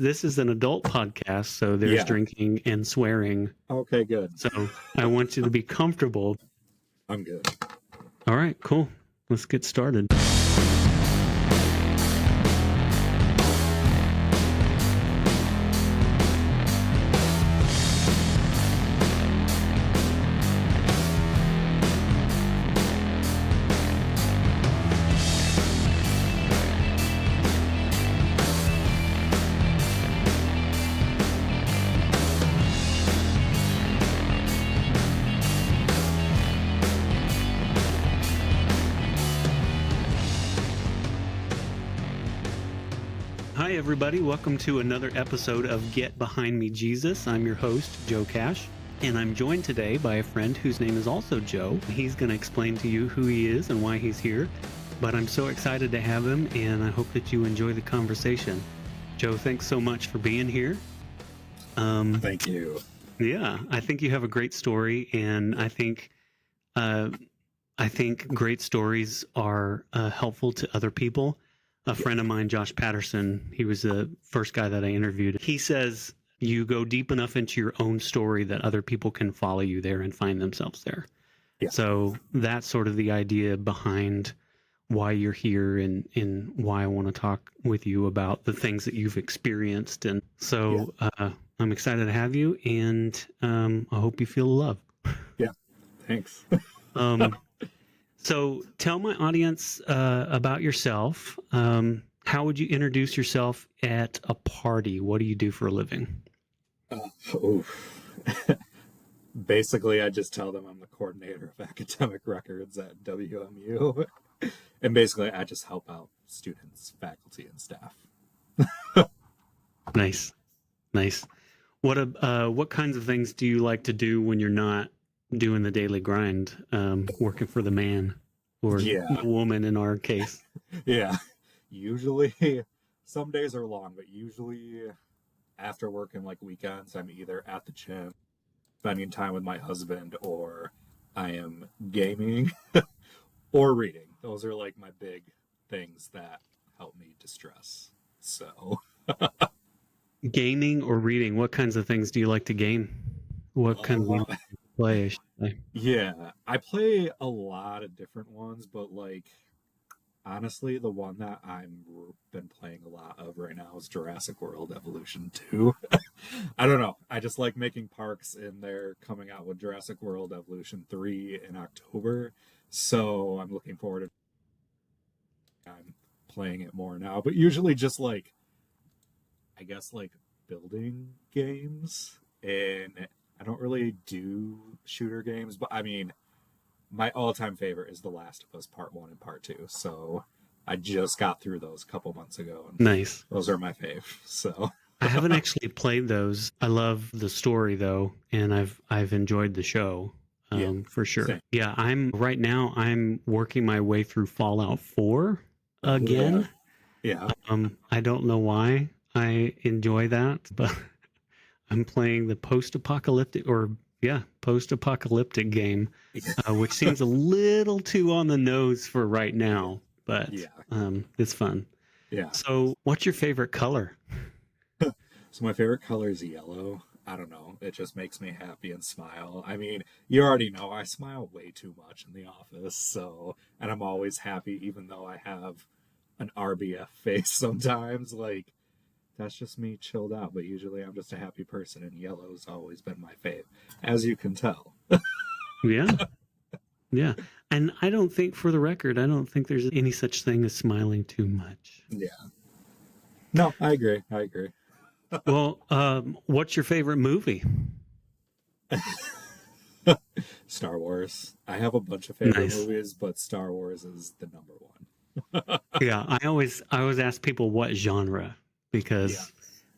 This is an adult podcast, so there's drinking and swearing. Okay, good. So I want you to be comfortable. I'm good. All right, cool. Let's get started. Hi, everybody. Welcome to another episode of Get Behind Me, Jesus. I'm your host, Joe Cash, and I'm joined today by a friend whose name is also Joe. He's going to explain to you who he is and why he's here, but I'm so excited to have him, and I hope that you enjoy the conversation. Joe, thanks so much for being here. Thank you. Yeah, I think you have a great story, and I think great stories are helpful to other people. A friend of mine, Josh Patterson, he was the first guy that I interviewed. He says you go deep enough into your own story that other people can follow you there and find themselves there. Yeah. So that's sort of the idea behind why you're here and why I want to talk with you about the things that you've experienced. And so I'm excited to have you, and I hope you feel the love. Yeah, thanks. So tell my audience about yourself. How would you introduce yourself at a party? What do you do for a living? Basically, I just tell them I'm the coordinator of academic records at WMU. And basically, I just help out students, faculty, and staff. Nice. What kinds of things do you like to do when you're not doing the daily grind, working for the man or the woman in our case? Yeah. Usually, some days are long, but usually after working like weekends, I'm either at the gym, spending time with my husband, or I am gaming or reading. Those are like my big things that help me distress. So gaming or reading, what kinds of things do you like to game? What kind of games do you play, I should say? Yeah, I play a lot of different ones, but like honestly, the one that I'm been playing a lot of right now is Jurassic World Evolution 2. I don't know. I just like making parks, and they're coming out with Jurassic World Evolution 3 in October. So I'm looking forward to I'm playing it more now. But usually just like, I guess like building games, and I don't really do shooter games, but I mean, my all-time favorite is The Last of Us Part 1 and Part 2. So I just got through those a couple months ago. And nice. Those are my fave. So I haven't actually played those. I love the story though, and I've enjoyed the show for sure. Same. Yeah, I'm working my way through Fallout 4 again. Yeah. I don't know why I enjoy that, but I'm playing the post-apocalyptic game, which seems a little too on the nose for right now, but it's fun. Yeah. So what's your favorite color? So my favorite color is yellow. I don't know. It just makes me happy and smile. I mean, you already know I smile way too much in the office, and I'm always happy even though I have an RBF face sometimes. Like, that's just me chilled out, but usually I'm just a happy person, and yellow's always been my fave, as you can tell. Yeah. And I don't think, for the record, I don't think there's any such thing as smiling too much. Yeah. No, I agree. Well, what's your favorite movie? Star Wars. I have a bunch of favorite movies, but Star Wars is the number one. Yeah, I always ask people what genre, because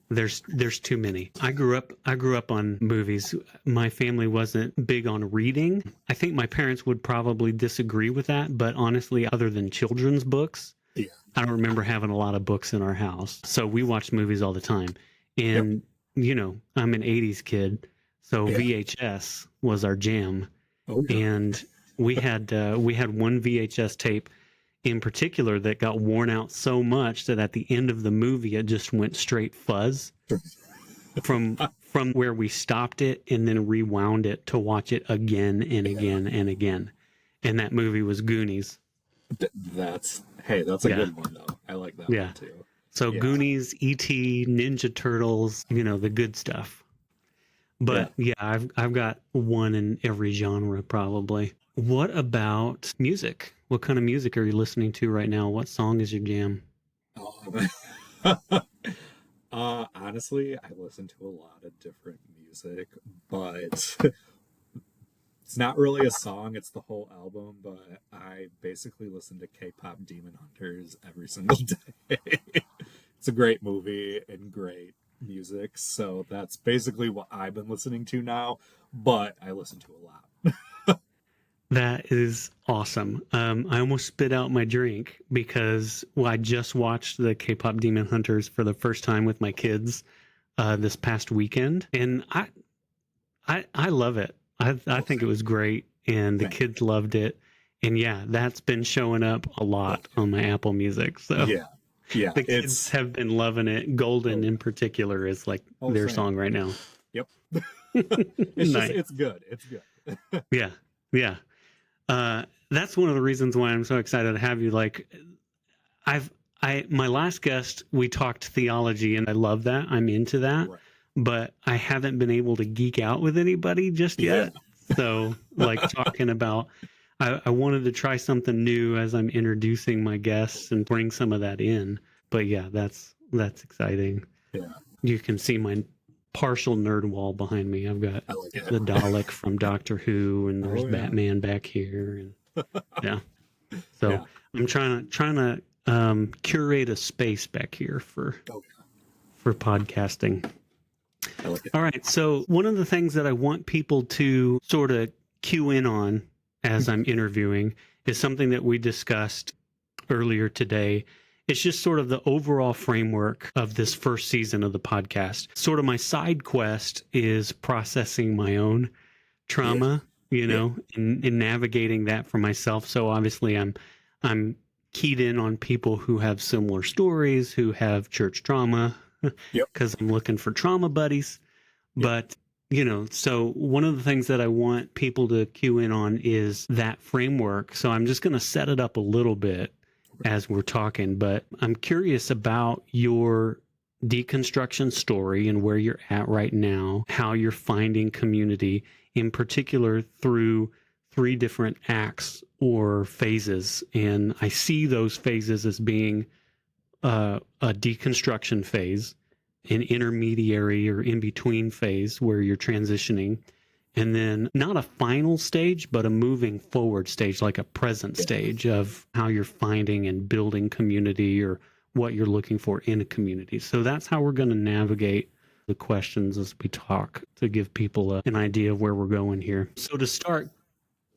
there's too many. I grew up on movies. My family wasn't big on reading. I think my parents would probably disagree with that, but honestly, other than children's books, I don't remember having a lot of books in our house. So we watched movies all the time. And you know, I'm an 80s kid, so VHS was our jam. And we had one VHS tape, in particular that got worn out so much that at the end of the movie it just went straight fuzz from where we stopped it and then rewound it to watch it again and again and again. And that movie was Goonies. That's a good one though. I like that one too. So Goonies, E.T., Ninja Turtles, the good stuff. But I've got one in every genre probably. What about music? What kind of music are you listening to right now? What song is your jam? Honestly, I listen to a lot of different music, but it's not really a song, it's the whole album, but I basically listen to K-pop Demon Hunters every single day. It's a great movie and great music, so that's basically what I've been listening to now, but I listen to a lot. That is awesome. I almost spit out my drink because I just watched the K-pop Demon Hunters for the first time with my kids this past weekend, and I love it. I think it was great, and the kids loved it, and that's been showing up a lot on my Apple Music. So the kids have been loving it. Golden in particular is like their song right now. Yep. It's good. It's good. Yeah. That's one of the reasons why I'm so excited to have you. Like, my last guest, we talked theology, and I love that. I'm into that, but I haven't been able to geek out with anybody just yet. So, like, talking about, I wanted to try something new as I'm introducing my guests and bring some of that in. But that's exciting. Yeah, you can see my partial nerd wall behind me. I've got the Dalek from Doctor Who, and there's Batman back here, and I'm trying to curate a space back here for podcasting. All right, so one of the things that I want people to sort of cue in on as I'm interviewing is something that we discussed earlier today. It's just sort of the overall framework of this first season of the podcast. Sort of my side quest is processing my own trauma, and because that for myself. So obviously I'm keyed in on people who have similar stories, who have church trauma, because I'm looking for trauma buddies. But, so one of the things that I want people to cue in on is that framework. So I'm just going to set it up a little bit as we're talking, but I'm curious about your deconstruction story and where you're at right now, how you're finding community, in particular through 3 different acts or phases. And I see those phases as being a deconstruction phase, an intermediary or in-between phase where you're transitioning, and then not a final stage, but a moving forward stage, like a present stage of how you're finding and building community or what you're looking for in a community. So that's how we're going to navigate the questions as we talk to give people an idea of where we're going here. So to start,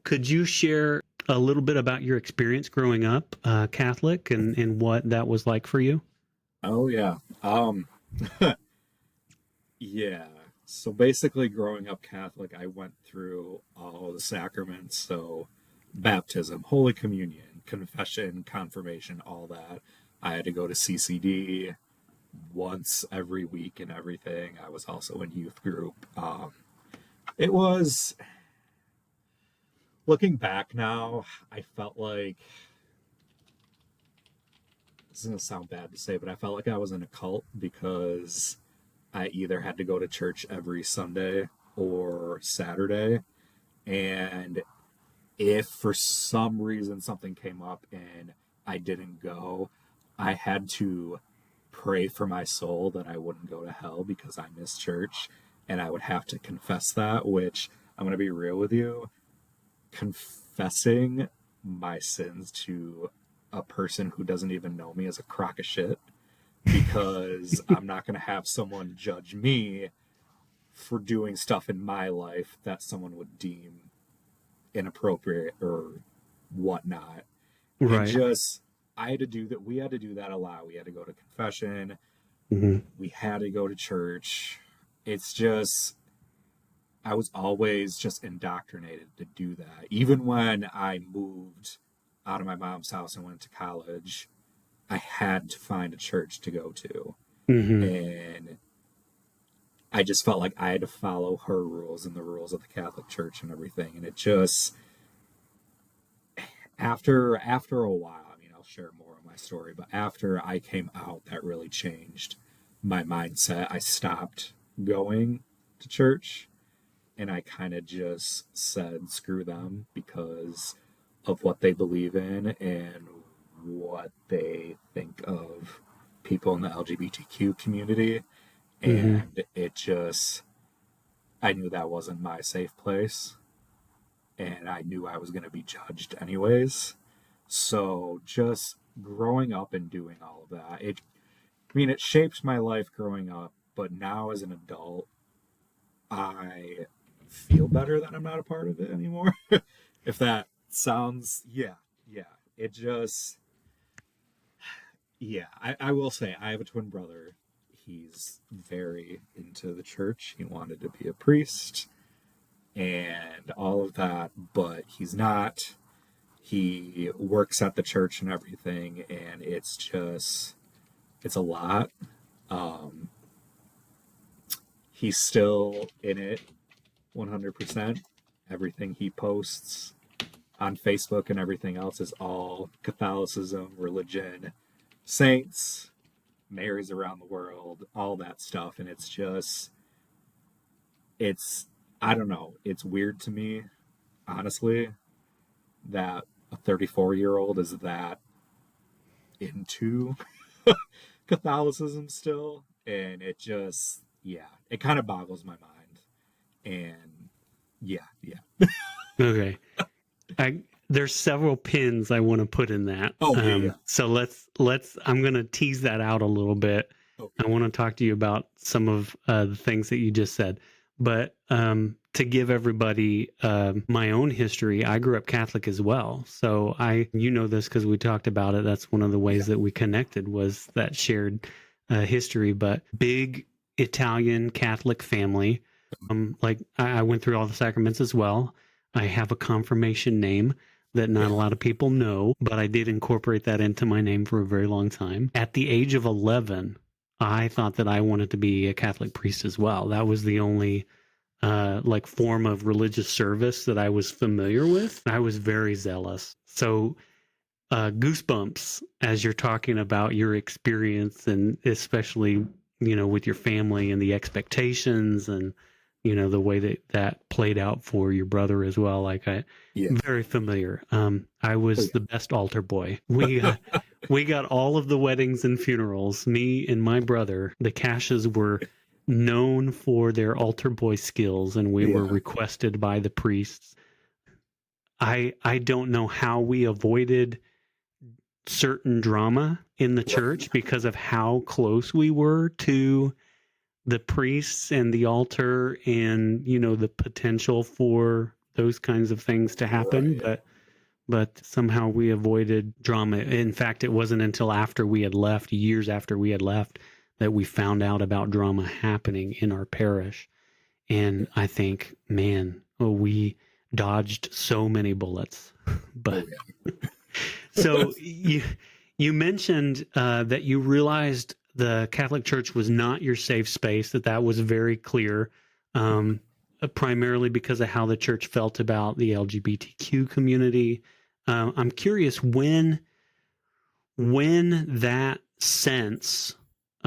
could you share a little bit about your experience growing up Catholic and what that was like for you? Oh, yeah. Yeah. So basically, growing up Catholic, I went through all the sacraments. So baptism, Holy Communion, confession, confirmation, all that. I had to go to CCD once every week and everything. I was also in youth group. It was, looking back now, I felt like, this is going to sound bad to say, but I felt like I was in a cult because I either had to go to church every Sunday or Saturday. And if for some reason something came up and I didn't go, I had to pray for my soul that I wouldn't go to hell because I missed church. And I would have to confess that, which I'm going to be real with you. Confessing my sins to a person who doesn't even know me is a crock of shit. Because I'm not going to have someone judge me for doing stuff in my life that someone would deem inappropriate or whatnot. Right. I had to do that. We had to do that a lot. We had to go to confession. Mm-hmm. We had to go to church. It's just, I was always just indoctrinated to do that. Even when I moved out of my mom's house and went to college, I had to find a church to go to. Mm-hmm. And I just felt like I had to follow her rules and the rules of the Catholic Church and everything. And it just, after a while, I mean, I'll share more of my story, but after I came out, that really changed my mindset. I stopped going to church and I kind of just said, screw them, because of what they believe in and what they think of people in the LGBTQ community. Mm-hmm. And it just, I knew that wasn't my safe place. And I knew I was going to be judged anyways. So just growing up and doing all of that, it shaped my life growing up, but now as an adult, I feel better that I'm not a part of it anymore. If that sounds, yeah. It just, yeah. I will say, I have a twin brother. He's very into the church. He wanted to be a priest and all of that, but he's not. He works at the church and everything, and it's a lot. He's still in it 100%. Everything he posts on Facebook and everything else is all Catholicism, religion, saints, Marys around the world, all that stuff. And I don't know, it's weird to me, honestly, that a 34-year-old is that into Catholicism still. And it just, yeah, it kind of boggles my mind. And yeah. Okay. There's several pins I want to put in that. Oh, yeah. So I'm going to tease that out a little bit. Okay. I want to talk to you about some of the things that you just said. But to give everybody my own history, I grew up Catholic as well. So you know this because we talked about it. That's one of the ways that we connected, was that shared history. But big Italian Catholic family. Like I went through all the sacraments as well. I have a confirmation name that not a lot of people know, but I did incorporate that into my name for a very long time. At the age of 11, I thought that I wanted to be a Catholic priest as well. That was the only form of religious service that I was familiar with. I was very zealous. So goosebumps as you're talking about your experience, and especially, with your family and the expectations and, the way that played out for your brother as well. Very familiar. I was the best altar boy. We got all of the weddings and funerals. Me and my brother, the Cashes, were known for their altar boy skills, and we were requested by the priests. I don't know how we avoided certain drama in the church because of how close we were to the priests and the altar, and the potential for those kinds of things to happen. But somehow we avoided drama. In fact, it wasn't until years after we had left, that we found out about drama happening in our parish. And I think, man, we dodged so many bullets. But so you mentioned that you realized the Catholic Church was not your safe space, that was very clear, primarily because of how the church felt about the LGBTQ community. I'm curious when that sense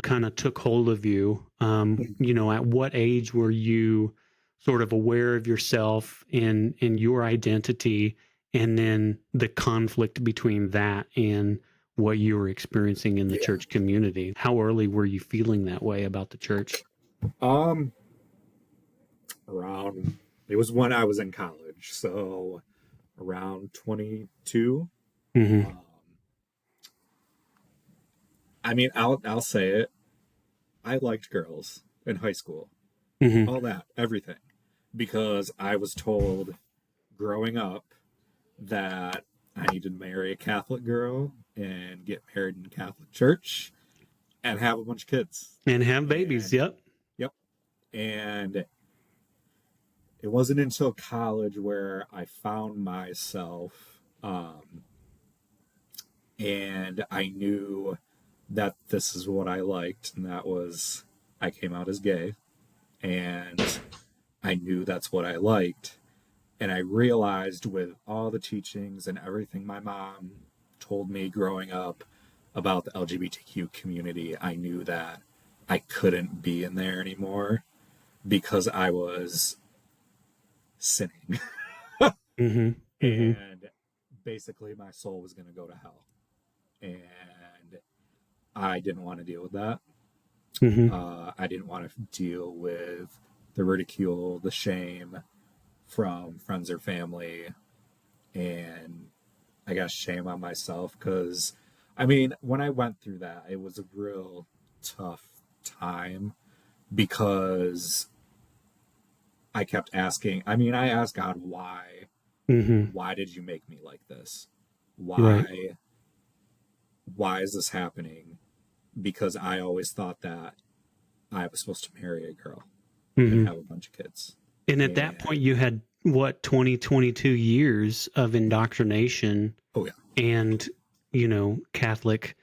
kind of took hold of you. At what age were you sort of aware of yourself and your identity, and then the conflict between that and what you were experiencing in the church community? How early were you feeling that way about the church? It was when I was in college, so around 22. Mm-hmm. I'll say it. I liked girls in high school, all that, everything, because I was told growing up that I needed to marry a Catholic girl and get married in a Catholic church and have a bunch of kids. And have babies, yep. And it wasn't until college where I found myself And I knew that this is what I liked, and that was I came out as gay, and I knew that's what I liked. And I realized with all the teachings and everything my mom told me growing up about the LGBTQ community, I knew that I couldn't be in there anymore because I was sinning. Mm-hmm. Mm-hmm. And basically, my soul was going to go to hell. And I didn't want to deal with that. Mm-hmm. I didn't want to deal with the ridicule, the shame from friends or family, and I got shame on myself because, I mean, when I went through that, it was a real tough time because I kept asking. I mean, I asked God, why? Mm-hmm. Why did you make me like this? Right. Why is this happening? Because I always thought that I was supposed to marry a girl and Mm-hmm. have a bunch of kids. And at that And point, you had what, 20, 22 years of indoctrination oh yeah, and, Catholic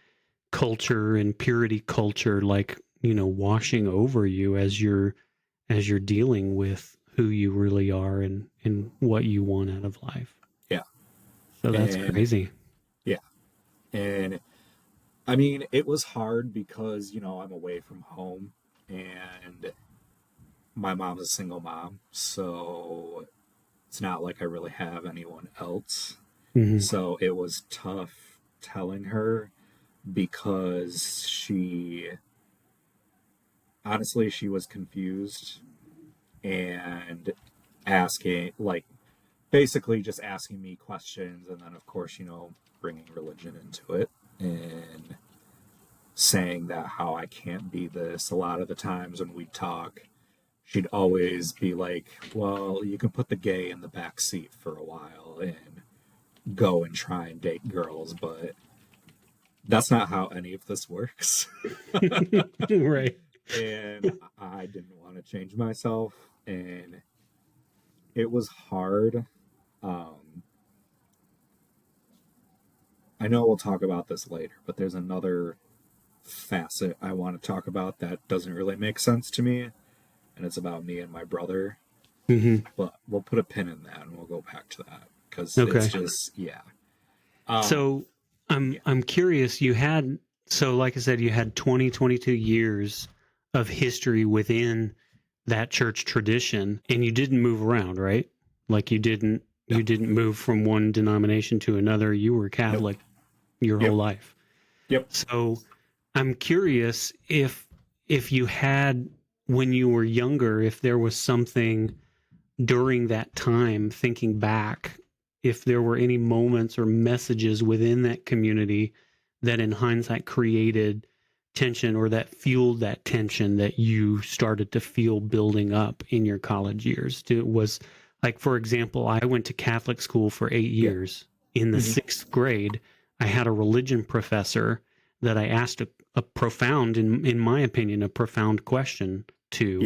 culture and purity culture, like, washing over you as you're dealing with who you really are and what you want out of life. yeah, So that's and crazy. yeah, and I mean, it was hard because, I'm away from home and my mom's a single mom. So it's not like I really have anyone else. Mm-hmm. So it was tough telling her because honestly, she was confused and asking, like, basically just asking me questions. And then, of course, bringing religion into it. And saying that how I can't be this. A lot of the times when we talk, she'd always be like, well, you can put the gay in the back seat for a while and go and try and date girls, but that's not how any of this works. Right. And I didn't want to change myself, and it was hard. I know we'll talk about this later, but there's another facet I want to talk about that doesn't really make sense to me, and it's about me and my brother. Mm-hmm. But we'll put a pin in that, and we'll go back to that because it's Okay. just So I'm yeah, I'm curious, like I said, you had 20, 22 years of history within that church tradition, and you didn't move around, right? Like no, you didn't move from one denomination to another. You were nope, Catholic your whole yep, life. yep, So I'm curious if you had, when you were younger, if there was something during that time, thinking back, if there were any moments or messages within that community that in hindsight created tension or that fueled that tension that you started to feel building up in your college years. It was like, for example, I went to Catholic school for 8 yeah, years. In the hmm, sixth grade, I had a religion professor that I asked a profound, in my opinion, a profound question to,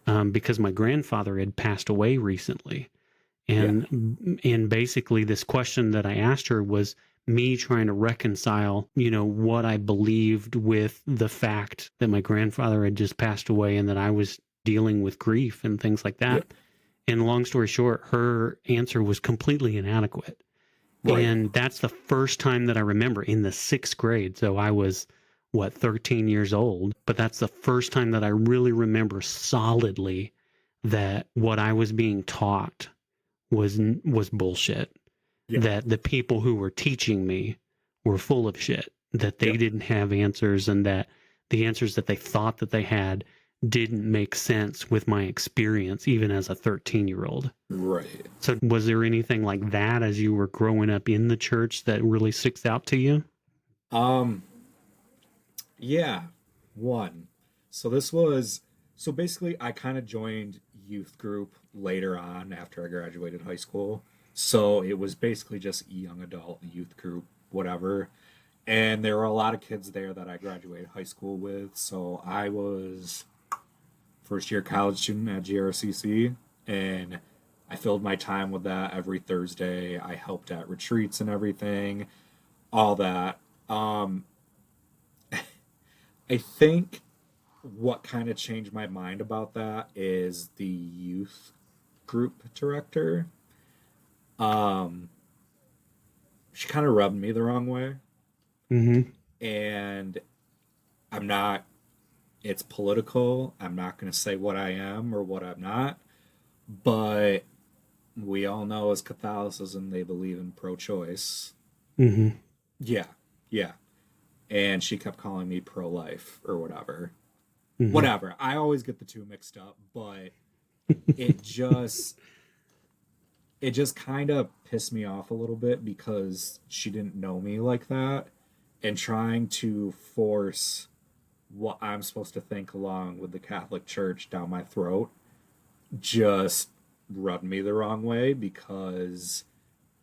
yeah, because my grandfather had passed away recently. yeah, And basically this question that I asked her was me trying to reconcile, what I believed with the fact that my grandfather had just passed away and that I was dealing with grief and things like yeah, that. And long story short, her answer was completely inadequate. right, And that's the first time that I remember in the sixth grade. So I was, 13 years old. But that's the first time that I really remember solidly that what I was being taught was bullshit. yeah, That the people who were teaching me were full of shit. That they yep, didn't have answers, and that the answers that they thought that they had didn't make sense with my experience, even as a 13-year-old. right. So was there anything like that as you were growing up in the church that really sticks out to you? Um, yeah, one. So this was so basically I kind of joined youth group later on after I graduated high school. So it was basically just young adult youth group, whatever. And there were a lot of kids there that I graduated high school with. So I was first year college student at GRCC, and I filled my time with that every Thursday. I helped at retreats and everything, all that. Um, I think what kind of changed my mind about that is the youth group director. Um, she kind of rubbed me the wrong way, Mm-hmm. and I'm not, it's political. I'm not going to say what I am or what I'm not, but we all know as Catholicism, they believe in pro choice. Mm-hmm. Yeah, yeah. And she kept calling me pro life or whatever. Mm-hmm. Whatever. I always get the two mixed up, but it just it just kind of pissed me off a little bit because she didn't know me like that, and trying to force what I'm supposed to think along with the Catholic Church down my throat just rubbed me the wrong way because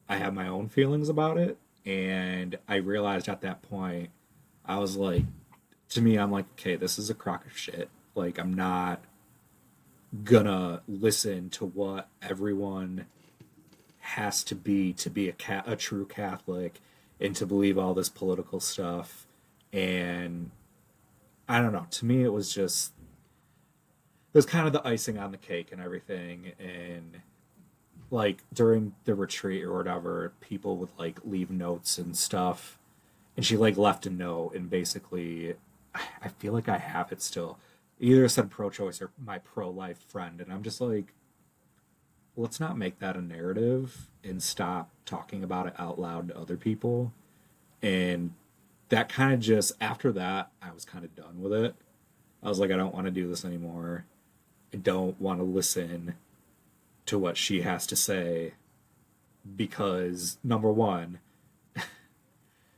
I have my own feelings about it. And I realized at that point, I was like, to me, I'm like, okay, this is a crock of shit. Like, I'm not gonna listen to what everyone has to be a true Catholic and to believe all this political stuff. And I don't know. To me, it was just, it was kind of the icing on the cake and everything. And like during the retreat or whatever, people would like leave notes and stuff. And she like left a note and basically, I feel like I have it still. Either said pro choice or my pro life friend. And I'm just like, let's not make that a narrative and stop talking about it out loud to other people. And that kind of just, after that, I was kind of done with it. I was like, I don't want to do this anymore. I don't want to listen to what she has to say because, number one,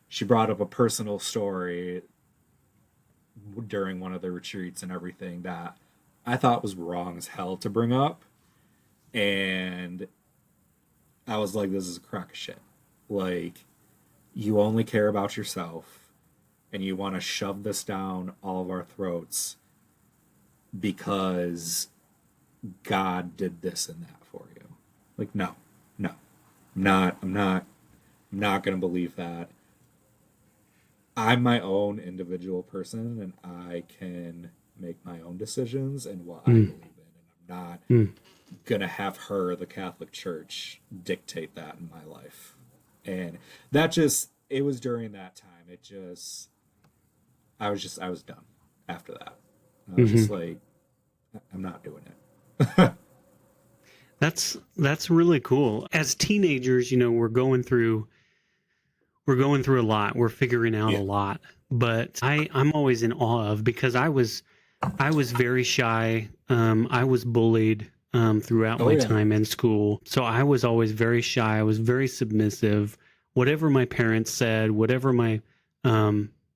she brought up a personal story during one of the retreats and everything that I thought was wrong as hell to bring up. And I was like, this is a crock of shit. Like, you only care about yourself and you want to shove this down all of our throats because God did this and that for you. Like, no, no, I'm not going to believe that. I'm my own individual person and I can make my own decisions and what I believe in. And I'm not going to have her, the Catholic Church, dictate that in my life. And that just, it was during that time. It just, I was done after that. I was just like, I'm not doing it. That's really cool. As teenagers, you know, we're going through a lot. We're figuring out a lot. But I'm always in awe of, because I was very shy. I was bullied throughout my time in school. So I was always very shy. I was very submissive. Whatever my parents said, whatever my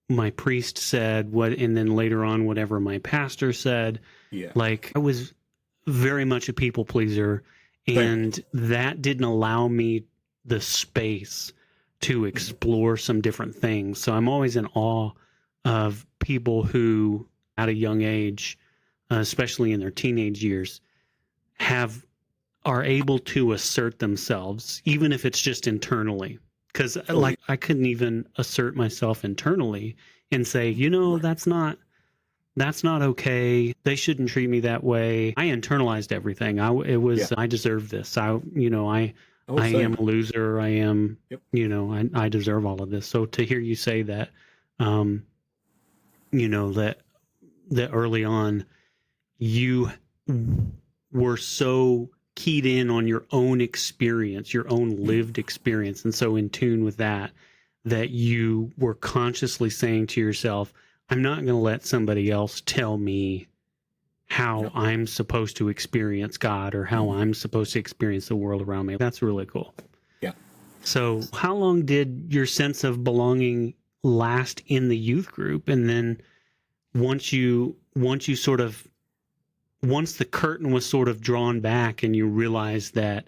my priest said, and then later on whatever my pastor said. Yeah. Like, I was very much a people pleaser, and that didn't allow me the space to explore some different things. So I'm always in awe of people who, at a young age, especially in their teenage years, are able to assert themselves, even if it's just internally. Because like, I couldn't even assert myself internally and say, you know, that's not okay. They shouldn't treat me that way. I internalized everything. I deserve this. I am a loser. I am, I deserve all of this. So to hear you say that, that early on you were so keyed in on your own experience, your own lived experience, and so in tune with that you were consciously saying to yourself, I'm not going to let somebody else tell me how I'm supposed to experience God or how I'm supposed to experience the world around me. That's really cool. Yeah. So how long did your sense of belonging last in the youth group? And then once the curtain was sort of drawn back and you realized that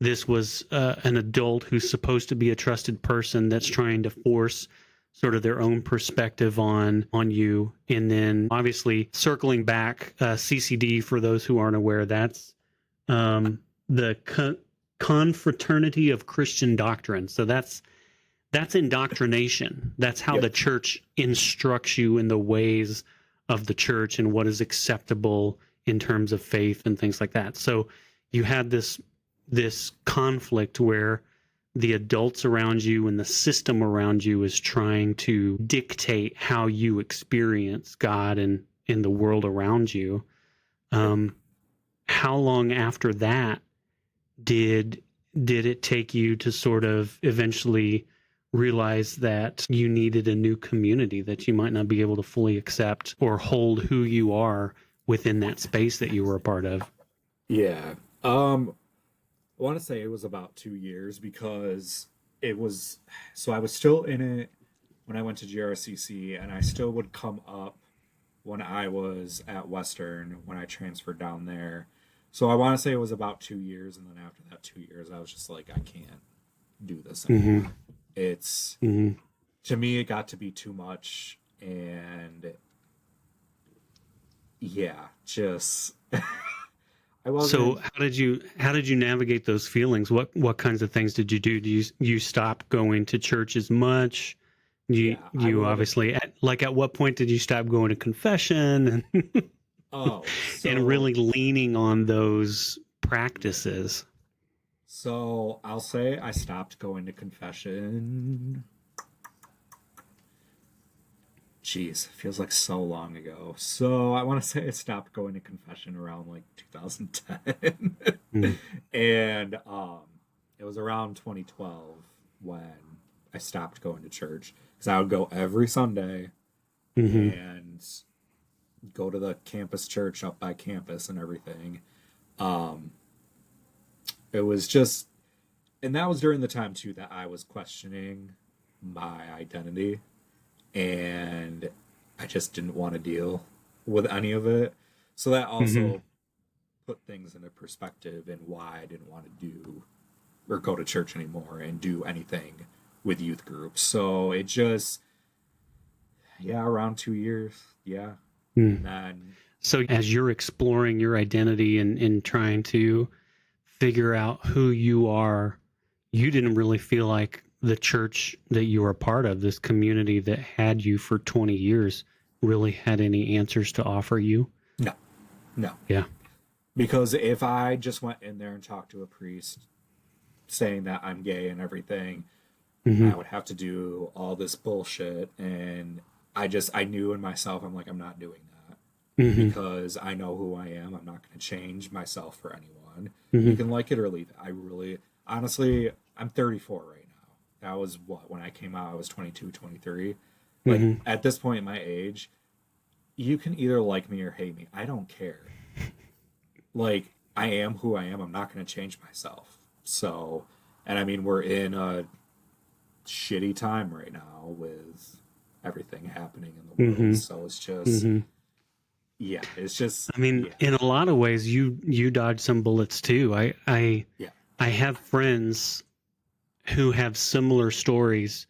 this was an adult who's supposed to be a trusted person that's trying to force sort of their own perspective on you. And then obviously circling back, CCD, for those who aren't aware, that's the Confraternity of Christian Doctrine. So that's That's indoctrination. That's how the church instructs you in the ways of the church and what is acceptable in terms of faith and things like that. So you had this conflict where the adults around you and the system around you is trying to dictate how you experience God and in the world around you. How long after that did it take you to sort of eventually realize that you needed a new community, that you might not be able to fully accept or hold who you are within that space that you were a part of? Yeah. I want to say it was about 2 years, because I was still in it when I went to GRCC, and I still would come up when I was at Western, when I transferred down there. So I want to say it was about 2 years, and then after that 2 years, I was just like, I can't do this anymore. It's to me, it got to be too much, and yeah, just I wasn't. So how did you navigate those feelings? What kinds of things did you do? Do you stop going to church as much? You obviously at what point did you stop going to confession and and really leaning on those practices? So I'll say I stopped going to confession. Jeez, feels like so long ago. So I want to say I stopped going to confession around like 2010. And it was around 2012 when I stopped going to church, because I would go every Sunday and go to the campus church up by campus and everything. It was just, and that was during the time too that I was questioning my identity, and I just didn't want to deal with any of it. So that also put things into perspective and why I didn't want to do or go to church anymore and do anything with youth groups. So it just, around 2 years. Yeah. And then, so as you're exploring your identity and trying to figure out who you are, you didn't really feel like the church that you were a part of, this community that had you for 20 years, really had any answers to offer you? No. Yeah. Because if I just went in there and talked to a priest saying that I'm gay and everything, I would have to do all this bullshit. And I knew in myself, I'm like, I'm not doing that. Because I know who I am. I'm not going to change myself for anyone. You can like it or leave it. I really, honestly, I'm 34 right now. That was when I came out, I was 22, 23. Like, at this point in my age, you can either like me or hate me. I don't care. Like, I am who I am. I'm not going to change myself. So, and I mean, we're in a shitty time right now with everything happening in the world. So it's just, it's just. I mean, in a lot of ways, you dodged some bullets too. I have friends who have similar stories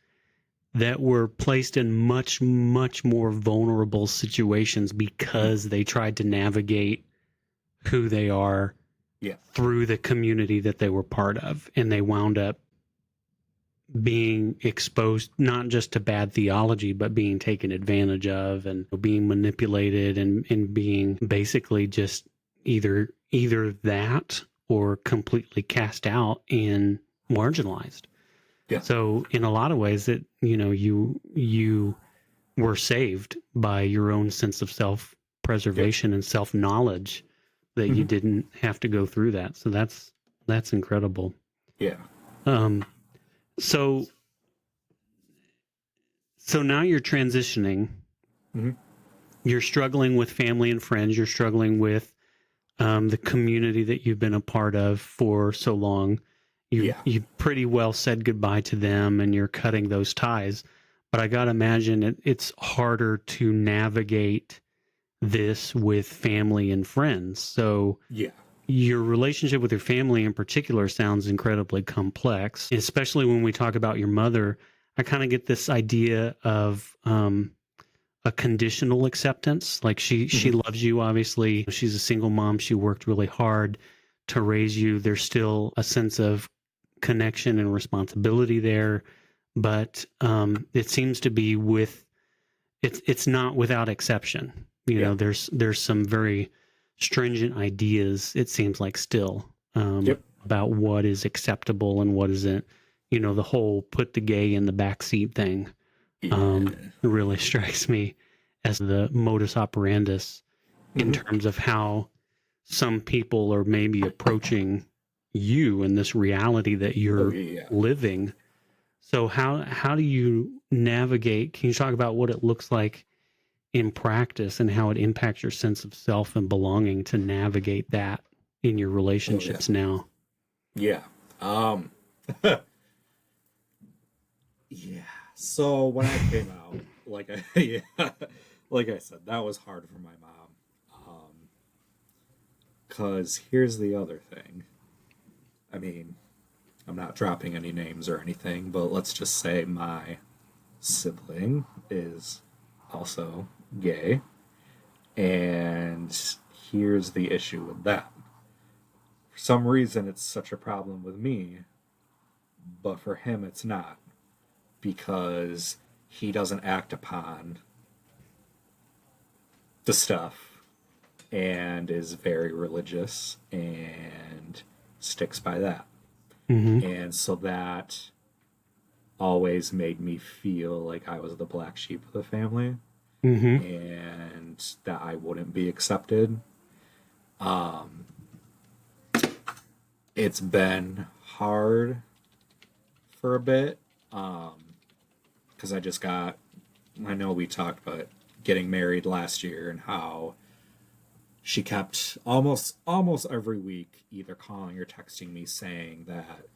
that were placed in much, much more vulnerable situations because they tried to navigate who they are through the community that they were part of. And they wound up being exposed not just to bad theology, but being taken advantage of and being manipulated and being basically just either that or completely cast out and marginalized. So in a lot of ways that, you were saved by your own sense of self-preservation and self-knowledge that you didn't have to go through that. So that's incredible. Yeah. So now you're transitioning. You're struggling with family and friends. You're struggling with the community that you've been a part of for so long. You pretty well said goodbye to them, and you're cutting those ties. But I got to imagine it's harder to navigate this with family and friends. So your relationship with your family in particular sounds incredibly complex, especially when we talk about your mother. I kind of get this idea of a conditional acceptance. Like she loves you, obviously. She's a single mom. She worked really hard to raise you. There's still a sense of connection and responsibility there, but it seems to be it's not without exception. You know, there's some very stringent ideas, it seems like, still about what is acceptable and what isn't. You know, the whole put the gay in the backseat thing really strikes me as the modus operandus in terms of how some people are maybe approaching you in this reality that you're living. So how do you navigate? Can you talk about what it looks like in practice and how it impacts your sense of self and belonging to navigate that in your relationships now? Yeah. Yeah. So when I came out, like I said, that was hard for my mom. 'Cause here's the other thing. I mean, I'm not dropping any names or anything, but let's just say my sibling is also gay. And here's the issue with that. For some reason, it's such a problem with me, but for him, it's not. Because he doesn't act upon the stuff and is very religious and sticks by that. And so that always made me feel like I was the black sheep of the family and that I wouldn't be accepted. It's been hard for a bit because I know we talked about getting married last year and how she kept almost every week either calling or texting me saying that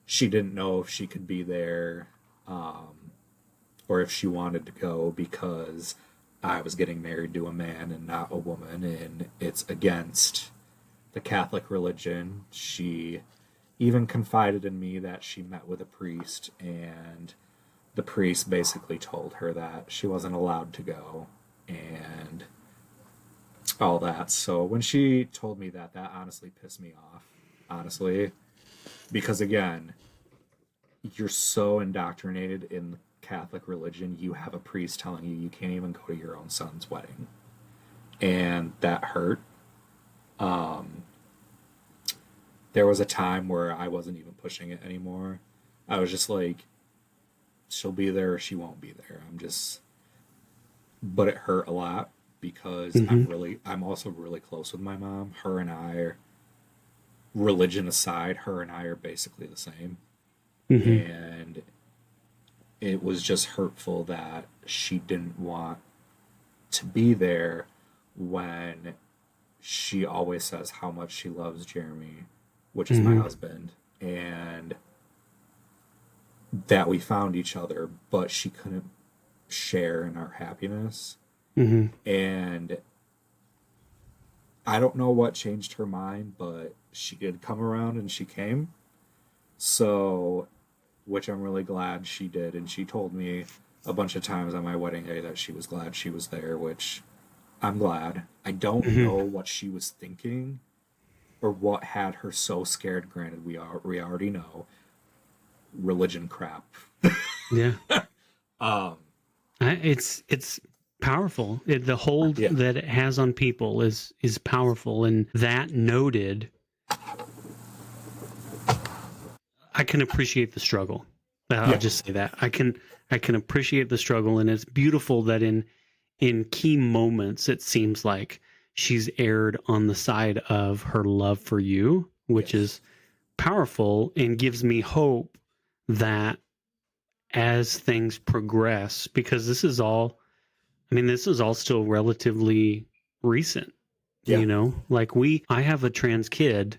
she didn't know if she could be there or if she wanted to go because I was getting married to a man and not a woman, and it's against the Catholic religion. She even confided in me that she met with a priest, and the priest basically told her that she wasn't allowed to go and all that. So when she told me that honestly pissed me off, honestly, because again, you're so indoctrinated in the Catholic religion, you have a priest telling you can't even go to your own son's wedding, and that hurt. There was a time where I wasn't even pushing it anymore. I was just like, she'll be there or she won't be there. But it hurt a lot because I'm also really close with my mom. Her and I are, religion aside, her and I are basically the same. And it was just hurtful that she didn't want to be there when she always says how much she loves Jeremy, which is my husband, and that we found each other, but she couldn't share in our happiness. And I don't know what changed her mind, but she did come around and she came. So, which I'm really glad she did. And she told me a bunch of times on my wedding day that she was glad she was there, which I'm glad. I don't know what she was thinking or what had her so scared. Granted, we already know religion crap. It's powerful. The hold that it has on people is powerful. And that noted, I can appreciate the struggle. I'll just say that I can appreciate the struggle, and it's beautiful that in key moments it seems like she's erred on the side of her love for you, which is powerful and gives me hope that as things progress, because this is all still relatively recent. You know, like I have a trans kid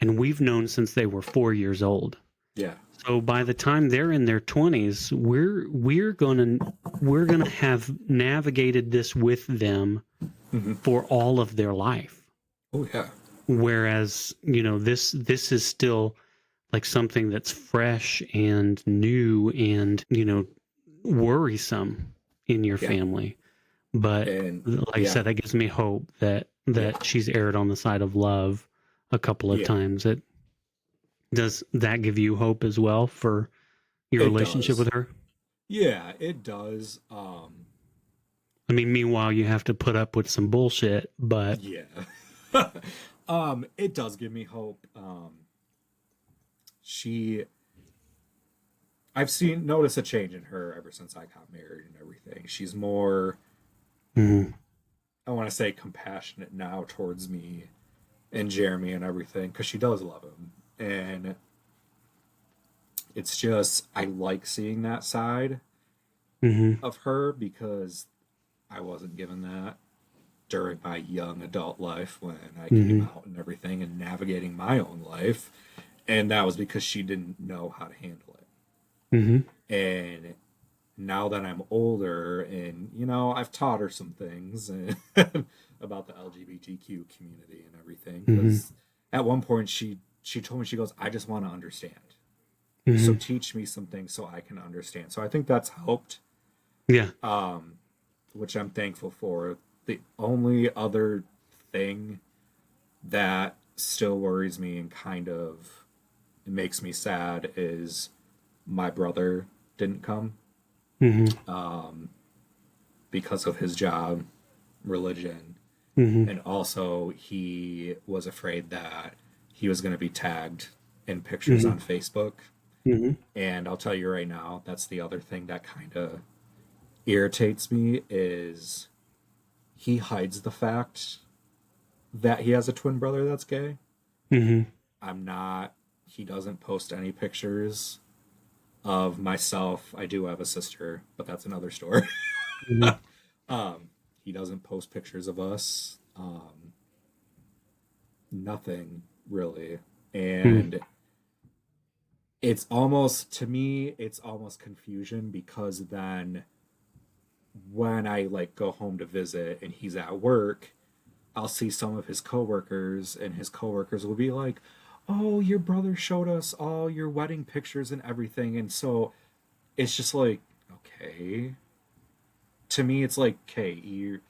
and we've known since they were 4 years old. So by the time they're in their 20s, we're gonna have navigated this with them for all of their life. Whereas, you know, this is still like something that's fresh and new and, you know, worrisome in your family. But like I said, that gives me hope that she's erred on the side of love a couple of times. Does that give you hope as well for your It relationship does. with her? Yeah, it does. I mean, meanwhile, you have to put up with some bullshit, but Yeah. It does give me hope. She I've seen noticed a change in her ever since I got married and everything. She's more, mhm, I want to say, compassionate now towards me and Jeremy and everything because she does love him. And it's just I like seeing that side mhm, of her because I wasn't given that during my young adult life when I came mhm, out and everything and navigating my own life. And that was because she didn't know how to handle mhm, it. And now that I'm older and, I've taught her some things about the LGBTQ community and everything. mhm, Because at one point she told me, she goes, I just want to understand. So mhm. teach me some things so I can understand. So I think that's helped, Yeah. which I'm thankful for. The only other thing that still worries me and kind of makes me sad is my brother didn't come Mhm, because of his job, religion, mhm, and also he was afraid that he was going to be tagged in pictures mhm, on Facebook. mhm, And I'll tell you right now, that's the other thing that kind of irritates me is he hides the fact that he has a twin brother that's gay. mhm, I'm not, he doesn't post any pictures of myself. I do have a sister, but that's another story. mhm, He doesn't post pictures of us. Nothing really. mhm, And it's almost, to me, it's almost confusion because then when I like go home to visit and he's at work, I'll see some of his coworkers and his coworkers will be like, "Oh, your brother showed us all your wedding pictures and everything." And so it's just like, okay. To me it's like, "Okay, you're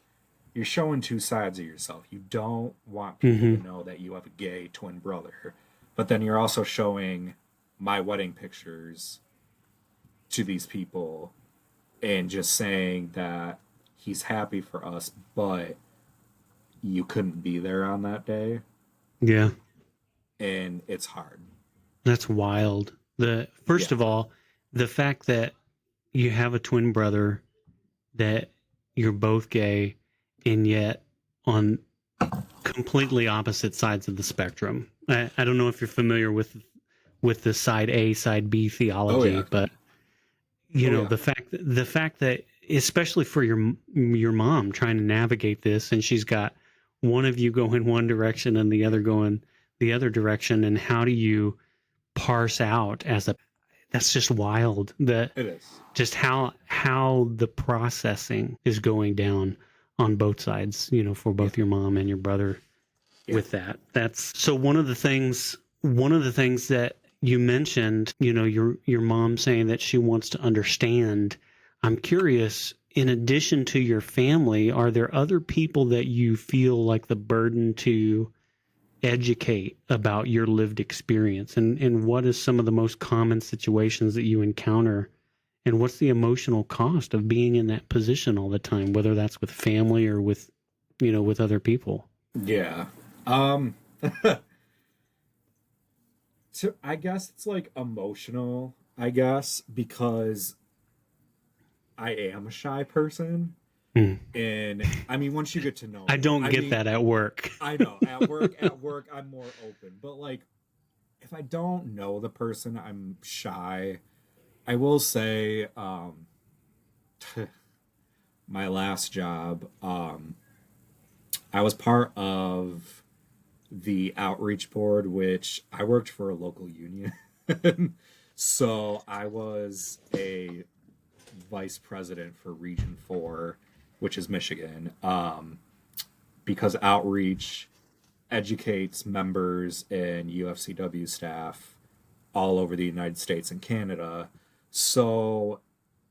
showing two sides of yourself. You don't want people to mhm. know that you have a gay twin brother, but then you're also showing my wedding pictures to these people and just saying that he's happy for us, but you couldn't be there on that day." Yeah. And it's hard. That's wild. The first Yeah. of all, the fact that you have a twin brother, that you're both gay, and yet on completely opposite sides of the spectrum. I don't know if you're familiar with the side A, side B Oh theology, yeah. but Oh yeah. the fact that especially for your mom trying to navigate this, and she's got one of you going one direction and the other going the other direction, and how do you parse out as a that's just wild that It is. just how the processing is going down on both sides, for Yeah. both your mom and your brother Yeah. with that. That's so one of the things that you mentioned, your mom saying that she wants to understand. I'm curious, in addition to your family, are there other people that you feel like the burden to educate about your lived experience, and what is some of the most common situations that you encounter, and what's the emotional cost of being in that position all the time, whether that's with family or with other people? Yeah. Um so I guess it's like emotional, I guess, because I am a shy person. Hmm. And I mean once you get to know I me, don't get that at work. I know at work I'm more open. But like if I don't know the person, I'm shy. I will say, my last job, I was part of the outreach board, which I worked for a local union. So I was a vice president for Region 4, which is Michigan, because outreach educates members and UFCW staff all over the United States and Canada. So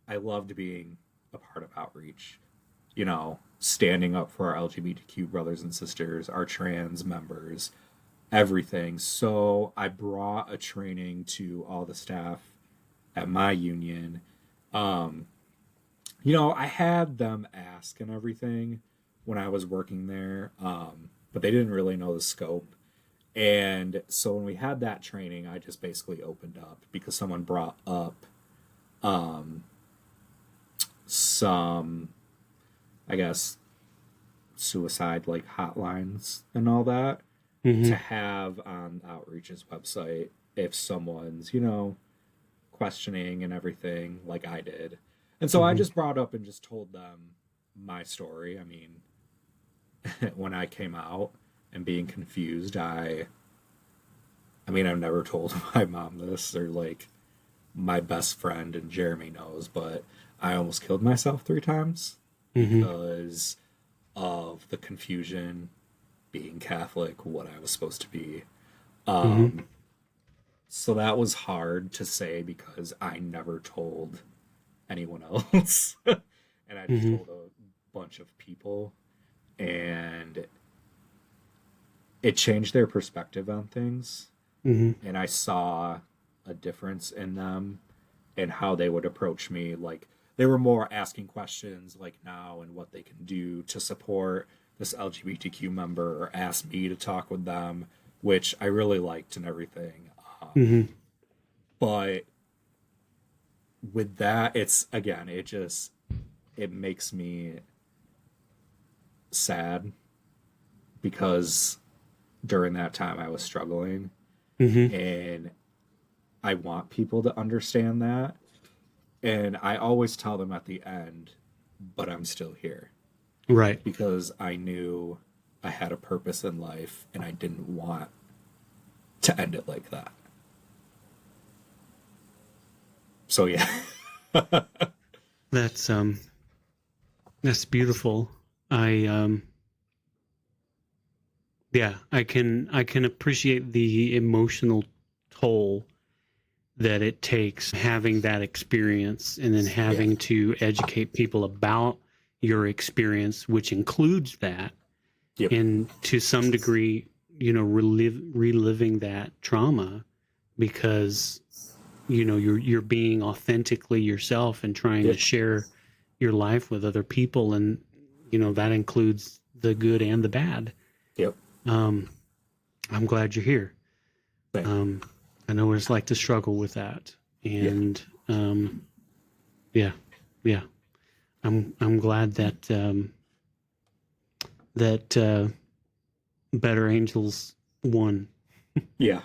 I loved being a part of outreach, standing up for our LGBTQ brothers and sisters, our trans members, everything. So I brought a training to all the staff at my union. You know, I had them ask and everything when I was working there, but they didn't really know the scope. And so when we had that training, I just basically opened up because someone brought up some, I guess, suicide like hotlines and all that to have on Outreach's website if someone's, you know, questioning and everything like I did. And so I just brought up and just told them my story. I mean, when I came out and being confused, I mean, I've never told my mom this, or like my best friend, and Jeremy knows, but I almost killed myself 3 times because of the confusion, being Catholic, what I was supposed to be. So that was hard to say because I never told anyone else. And I just told a bunch of people, and it changed their perspective on things. And I saw a difference in them and how they would approach me. Like, they were more asking questions like now and what they can do to support this LGBTQ member, or ask me to talk with them, which I really liked and everything. But with that, it's, again, it makes me sad because during that time I was struggling, and I want people to understand that. And I always tell them at the end, but I'm still here. Right. Because I knew I had a purpose in life and I didn't want to end it like that. So yeah. That's beautiful. Yeah, I can appreciate the emotional toll that it takes having that experience, and then having to educate people about your experience, which includes that. Yep. And to some degree, you know, reliving that trauma, because, you know, you're being authentically yourself and trying to share your life with other people, and, you know, that includes the good and the bad. Yep. I'm glad you're here. I know what it's like to struggle with that, and yeah. I'm glad that Better Angels won. Yeah.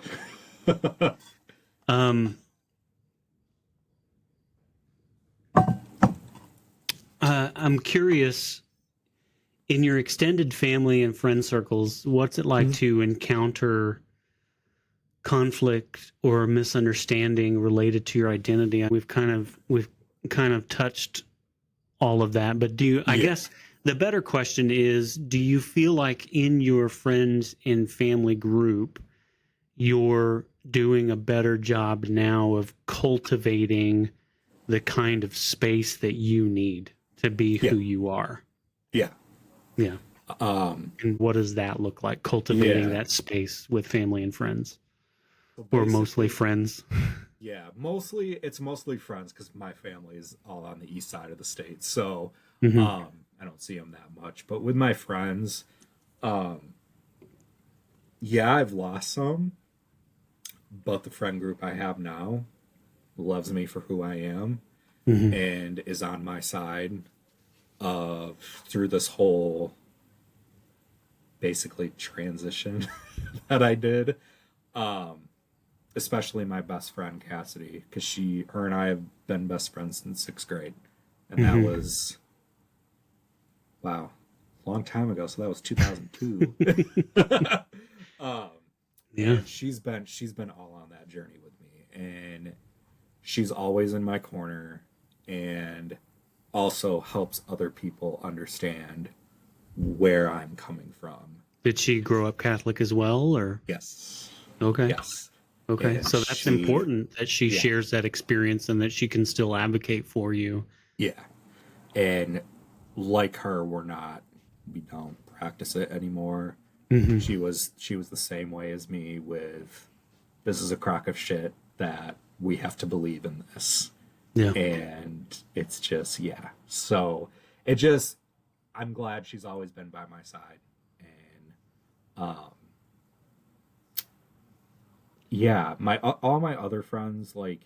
I'm curious, in your extended family and friend circles, what's it like to encounter conflict or misunderstanding related to your identity? We've kind of touched all of that, but I guess the better question is, do you feel like in your friends and family group, you're doing a better job now of cultivating the kind of space that you need to be who you are? Yeah. Yeah. And what does that look like, cultivating that space with family and friends? Or mostly friends? Yeah, it's mostly friends, because my family is all on the east side of the state. So I don't see them that much. But with my friends, yeah, I've lost some. But the friend group I have now loves me for who I am and is on my side through this whole basically transition that I did. Especially my best friend Cassidy, because her and I have been best friends since 6th grade, and that was, wow, a long time ago. So that was 2002. Yeah, she's been all on that journey with me, and she's always in my corner, and also helps other people understand where I'm coming from. Did she grow up Catholic as well, or? Yes. Okay. Yes. Okay, so that's important that she shares that experience and that she can still advocate for you. Yeah. And like her, we don't practice it anymore. She was the same way as me with, this is a crock of shit that we have to believe in this. Yeah. And it's just, yeah. So I'm glad she's always been by my side. And yeah, all my other friends, like,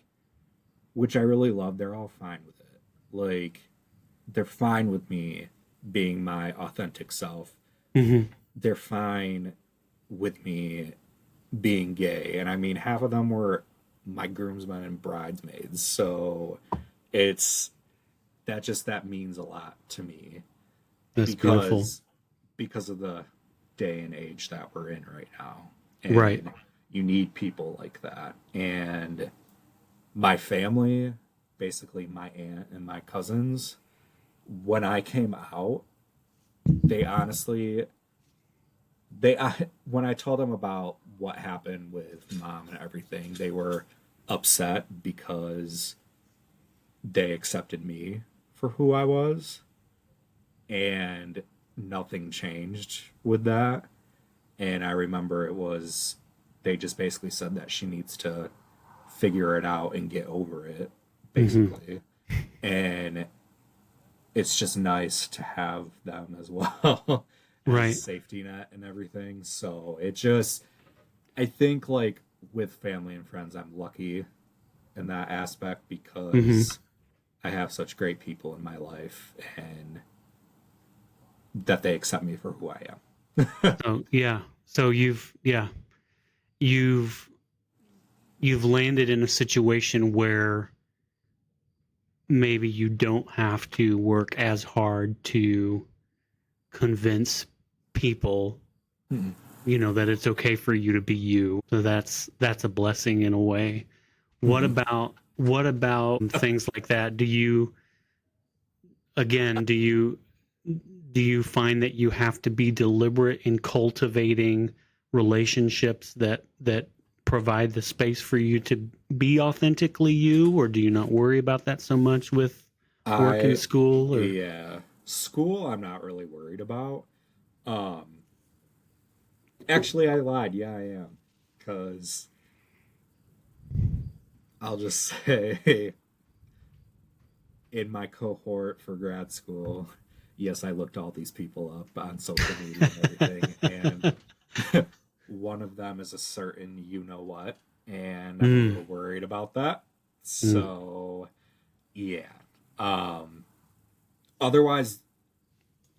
which I really love, they're all fine with it. Like, they're fine with me being my authentic self. Mm-hmm. They're fine with me being gay. And I mean, half of them were my groomsmen and bridesmaids. So that means a lot to me. That's beautiful. Because of the day and age that we're in right now. And right. You need people like that. And my family, basically my aunt and my cousins, when I came out, they honestly, when I told them about what happened with mom and everything, they were upset because they accepted me for who I was, and nothing changed with that. And I remember they just basically said that she needs to figure it out and get over it, basically. Mm-hmm. And it's just nice to have them as well. Right. Safety net and everything. So I think, like, with family and friends, I'm lucky in that aspect because I have such great people in my life, and that they accept me for who I am. So yeah. So you've landed in a situation where maybe you don't have to work as hard to convince people, that it's okay for you to be you. So that's a blessing in a way. What about things like that? Do you find that you have to be deliberate in cultivating relationships that provide the space for you to be authentically you, or do you not worry about that so much with work and school? Or? Yeah, school I'm not really worried about. Actually, I lied. Yeah, I am. Because I'll just say, in my cohort for grad school, yes, I looked all these people up on social media and everything, and one of them is a certain you-know-what, and I'm a little worried about that. So, yeah. Otherwise,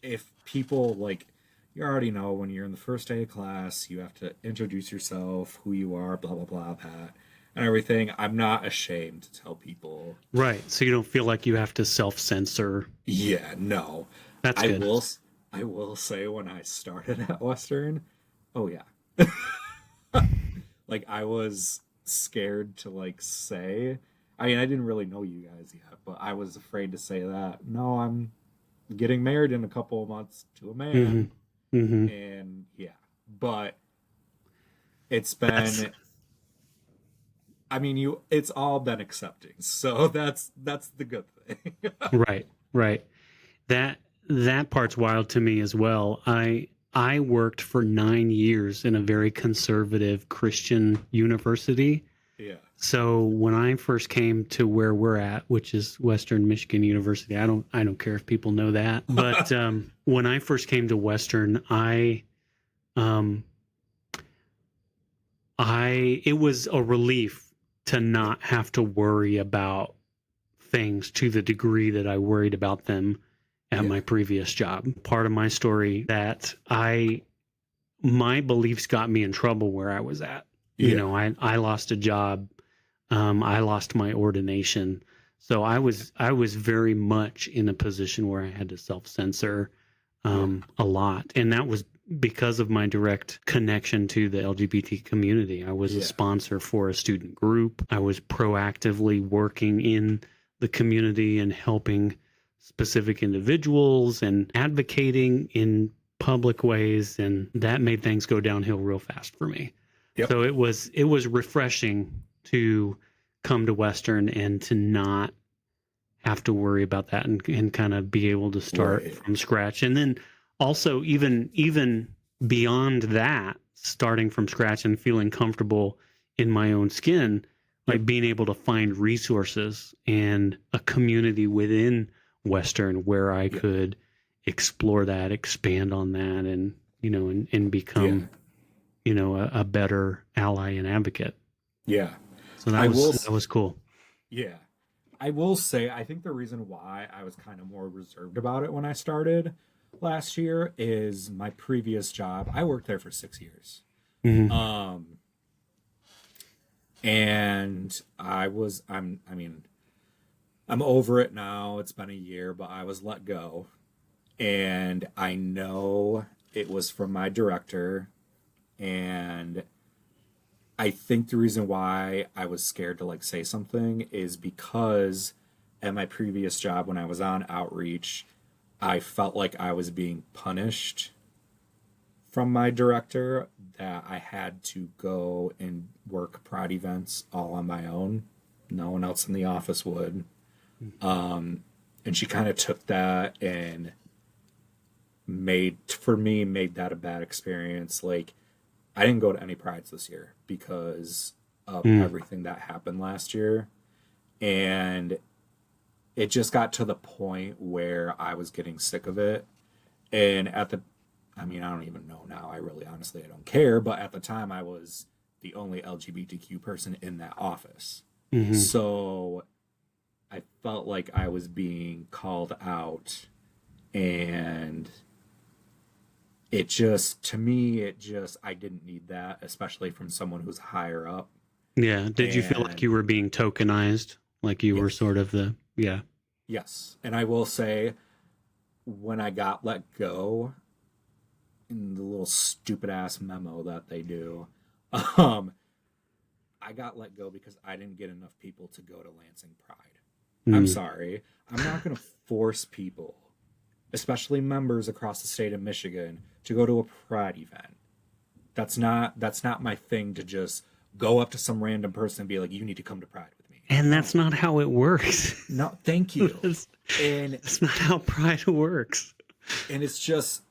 if people, like, you already know when you're in the first day of class, you have to introduce yourself, who you are, blah, blah, blah, that, and everything. I'm not ashamed to tell people. Right. So you don't feel like you have to self-censor. Yeah, no. That's good. I will say, when I started at Western, oh yeah. Like, I was scared to, like, say, I mean, I didn't really know you guys yet, but I was afraid to say that, no, I'm getting married in a couple of months to a man. And yeah, but it's been, it's all been accepting. So that's the good thing. Right. That part's wild to me as well. I worked for 9 years in a very conservative Christian university. Yeah. So when I first came to where we're at, which is Western Michigan University, I don't care if people know that, but when I first came to Western, it was a relief to not have to worry about things to the degree that I worried about them at my previous job. Part of my story that my beliefs got me in trouble where I was at. Yeah. I lost a job. I lost my ordination. So I was very much in a position where I had to self-censor a lot. And that was because of my direct connection to the LGBT community. I was a sponsor for a student group. I was proactively working in the community and helping specific individuals and advocating in public ways, and that made things go downhill real fast for me. Yep. So it was refreshing to come to Western and to not have to worry about that and kind of be able to start from scratch. And then also even beyond that, starting from scratch and feeling comfortable in my own skin, like being able to find resources and a community within Western where I could explore that, expand on that, and and become a better ally and advocate. Yeah. So that was cool. Yeah. I will say, I think the reason why I was kind of more reserved about it when I started last year is my previous job. I worked there for 6 years. Mm-hmm. And I'm over it now. It's been a year, but I was let go. And I know it was from my director. And I think the reason why I was scared to like say something is because at my previous job, when I was on outreach, I felt like I was being punished from my director, that I had to go and work pride events all on my own. No one else in the office would. And she kind of took that and made that a bad experience. Like, I didn't go to any prides this year because of everything that happened last year. And it just got to the point where I was getting sick of it. And I don't even know now. I don't care. But at the time, I was the only LGBTQ person in that office. Mm-hmm. So I felt like I was being called out. And I didn't need that, especially from someone who's higher up. Yeah. Did you feel like you were being tokenized? Like you were sort of Yes. And I will say, when I got let go, in the little stupid ass memo that they do, I got let go because I didn't get enough people to go to Lansing Pride. I'm sorry. I'm not going to force people, especially members across the state of Michigan, to go to a Pride event. That's not my thing, to just go up to some random person and be like, you need to come to Pride with me. And that's not how it works. No, thank you. And it's not how Pride works. And it's just,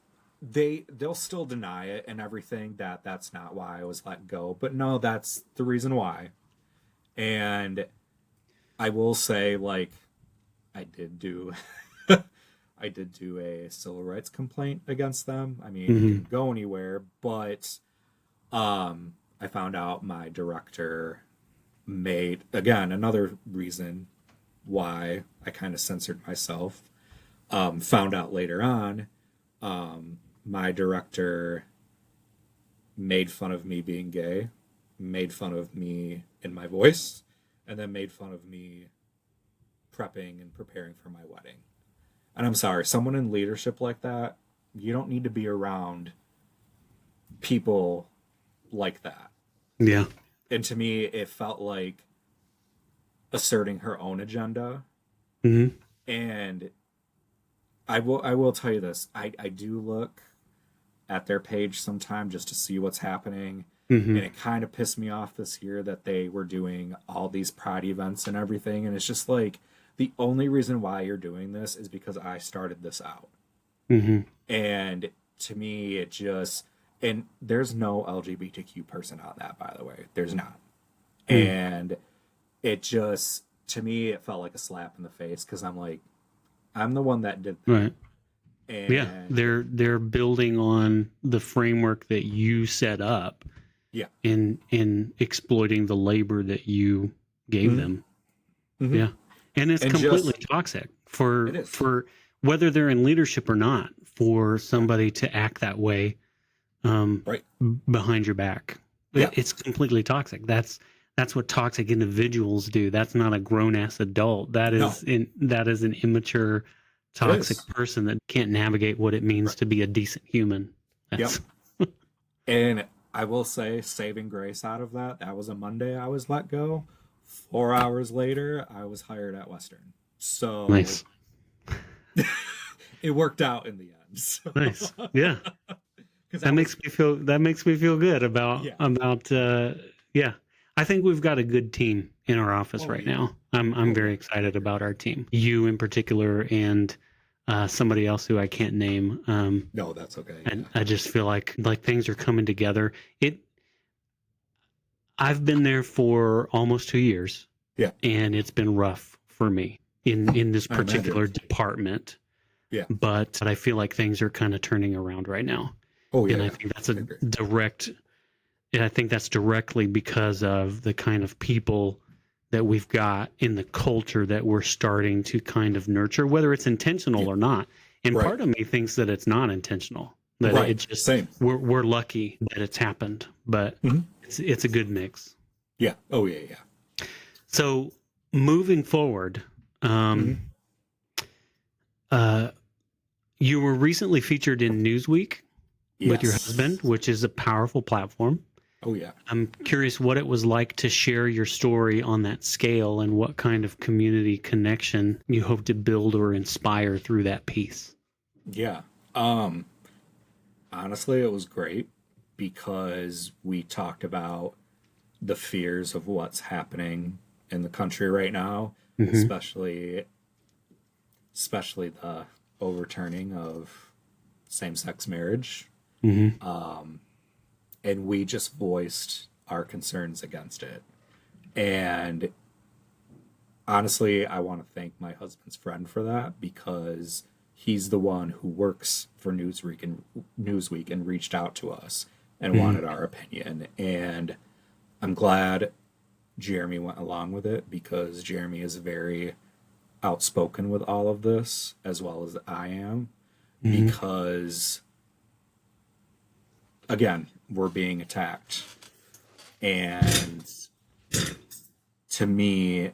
they'll still deny it and everything, that's not why I was let go. But no, that's the reason why. And I will say, like, I did do a civil rights complaint against them. I mean, it didn't go anywhere, but I found out my director made, again, another reason why I kind of censored myself. Found out later on, my director made fun of me being gay, made fun of me in my voice, and then made fun of me prepping and preparing for my wedding. And I'm sorry, someone in leadership like that, you don't need to be around people like that. Yeah. And to me, it felt like asserting her own agenda. Mm-hmm. And I will tell you this. I do look at their page sometime just to see what's happening. Mm-hmm. And it kind of pissed me off this year that they were doing all these Pride events and everything. And it's just like, the only reason why you're doing this is because I started this out. Mm-hmm. And to me, it just, and there's no LGBTQ person on that, by the way. There's not. Mm. And it just, to me, it felt like a slap in the face, because I'm like, I'm the one that did that. Right. And yeah, they're building on the framework that you set up. Yeah. In exploiting the labor that you gave them. Mm-hmm. Yeah. And it's completely toxic for whether they're in leadership or not, for somebody to act that way behind your back. Yeah. It's completely toxic. That's what toxic individuals do. That's not a grown ass adult. That is an immature, toxic person that can't navigate what it means to be a decent human. Yep. And I will say, saving grace out of that was a Monday I was let go. 4 hours later, I was hired at Western. So nice. It worked out in the end. So. Nice. Yeah. That makes me feel good about I think we've got a good team in our office right now. I'm very excited about our team. You in particular, and somebody else who I can't name. No, that's okay. And I just feel like things are coming together. I've been there for almost 2 years. Yeah. And it's been rough for me in this I particular imagine. department. Yeah. But I feel like things are kind of turning around right now. Oh yeah. And I yeah. think that's I a agree. direct, and I think that's directly because of the kind of people that we've got in the culture that we're starting to kind of nurture, whether it's intentional or not. And Right. part of me thinks that it's not intentional. That Right. it just Same. we're lucky that it's happened, but Mhm. it's a good mix. Yeah. Oh yeah. Yeah. So moving forward, you were recently featured in Newsweek with your Yes. husband, which is a powerful platform. Oh yeah. I'm curious what it was like to share your story on that scale and what kind of community connection you hope to build or inspire through that piece. Yeah. Honestly, it was great because we talked about the fears of what's happening in the country right now, Mhm. especially the overturning of same-sex marriage. Mm-hmm. And we just voiced our concerns against it. And honestly, I want to thank my husband's friend for that because he's the one who works for Newsweek and reached out to us and wanted our opinion. And I'm glad Jeremy went along with it because Jeremy is very outspoken with all of this, as well as I am, because again, we're being attacked. And to me,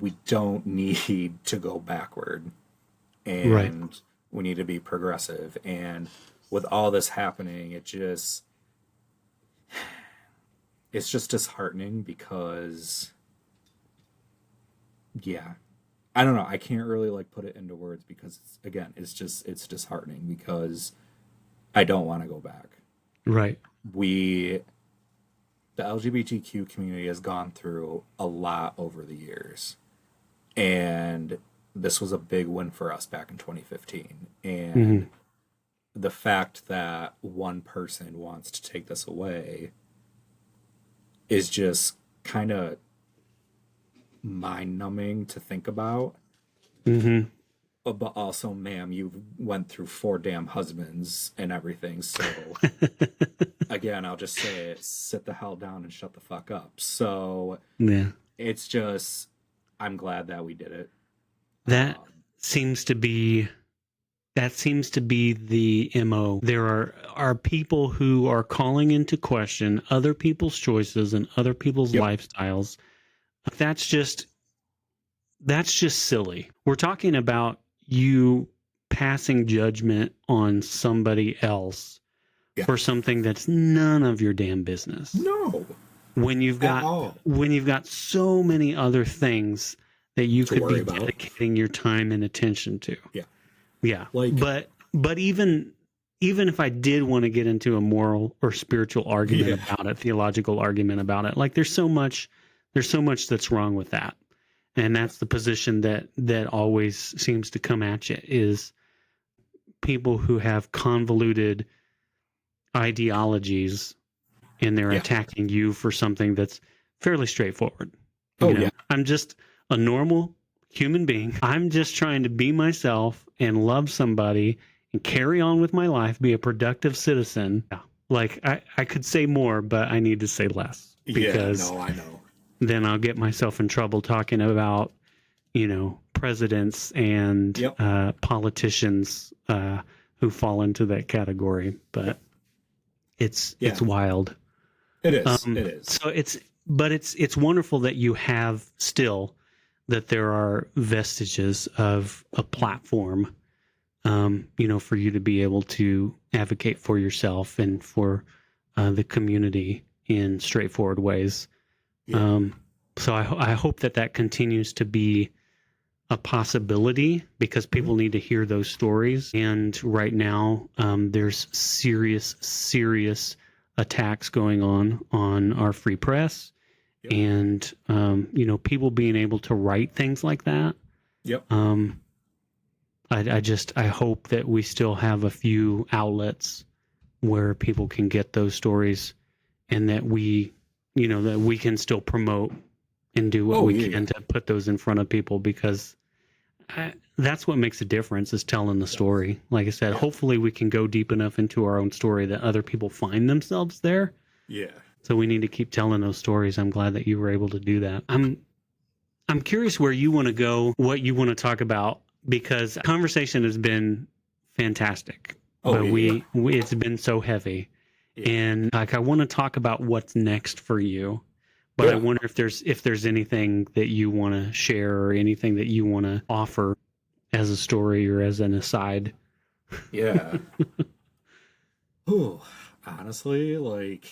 we don't need to go backward. And Right. we need to be progressive. And with all this happening, it's just disheartening because, yeah, I don't know. I can't really like put it into words because it's disheartening because I don't want to go back. Right. The LGBTQ community has gone through a lot over the years. And this was a big win for us back in 2015. And the fact that one person wants to take this away is just kind of mind-numbing to think about. Mm-hmm. But also, ma'am, you went through 4 damn husbands and everything. So, again, I'll just say it, sit the hell down and shut the fuck up. So, Yeah. it's just, I'm glad that we did it. That seems to be the MO. There are people who are calling into question other people's choices and other people's lifestyles. That's just silly. We're talking about you passing judgment on somebody else for something that's none of your damn business. No. When you've got so many other things that you could be dedicating your time and attention to. Yeah. Yeah. Like, but even if I did want to get into a moral or spiritual argument about it, theological argument about it, like there's so much that's wrong with that. And that's the position that always seems to come at you is people who have convoluted ideologies and they're attacking you for something that's fairly straightforward. I'm just a normal human being. I'm just trying to be myself and love somebody and carry on with my life, be a productive citizen. Like I could say more, but I need to say less because I know. Then I'll get myself in trouble talking about, presidents and politicians who fall into that category. But it's wild. It is. It is. So it's wonderful that you have still that there are vestiges of a platform, for you to be able to advocate for yourself and for the community in straightforward ways. So I hope that continues to be a possibility because people need to hear those stories. And right now, there's serious attacks going on our free press and, people being able to write things like that. I hope that we still have a few outlets where people can get those stories and that we that we can still promote and do what we can to put those in front of people, because that's what makes a difference, is telling the story. Like I said, hopefully we can go deep enough into our own story that other people find themselves there. Yeah. So we need to keep telling those stories. I'm glad that you were able to do that. I'm curious where you want to go, what you want to talk about, because the conversation has been fantastic. But we it's been so heavy. Yeah. And like, I want to talk about what's next for you. But I wonder if there's anything that you want to share, or anything that you want to offer as a story or as an aside. Yeah. Ooh, honestly, like,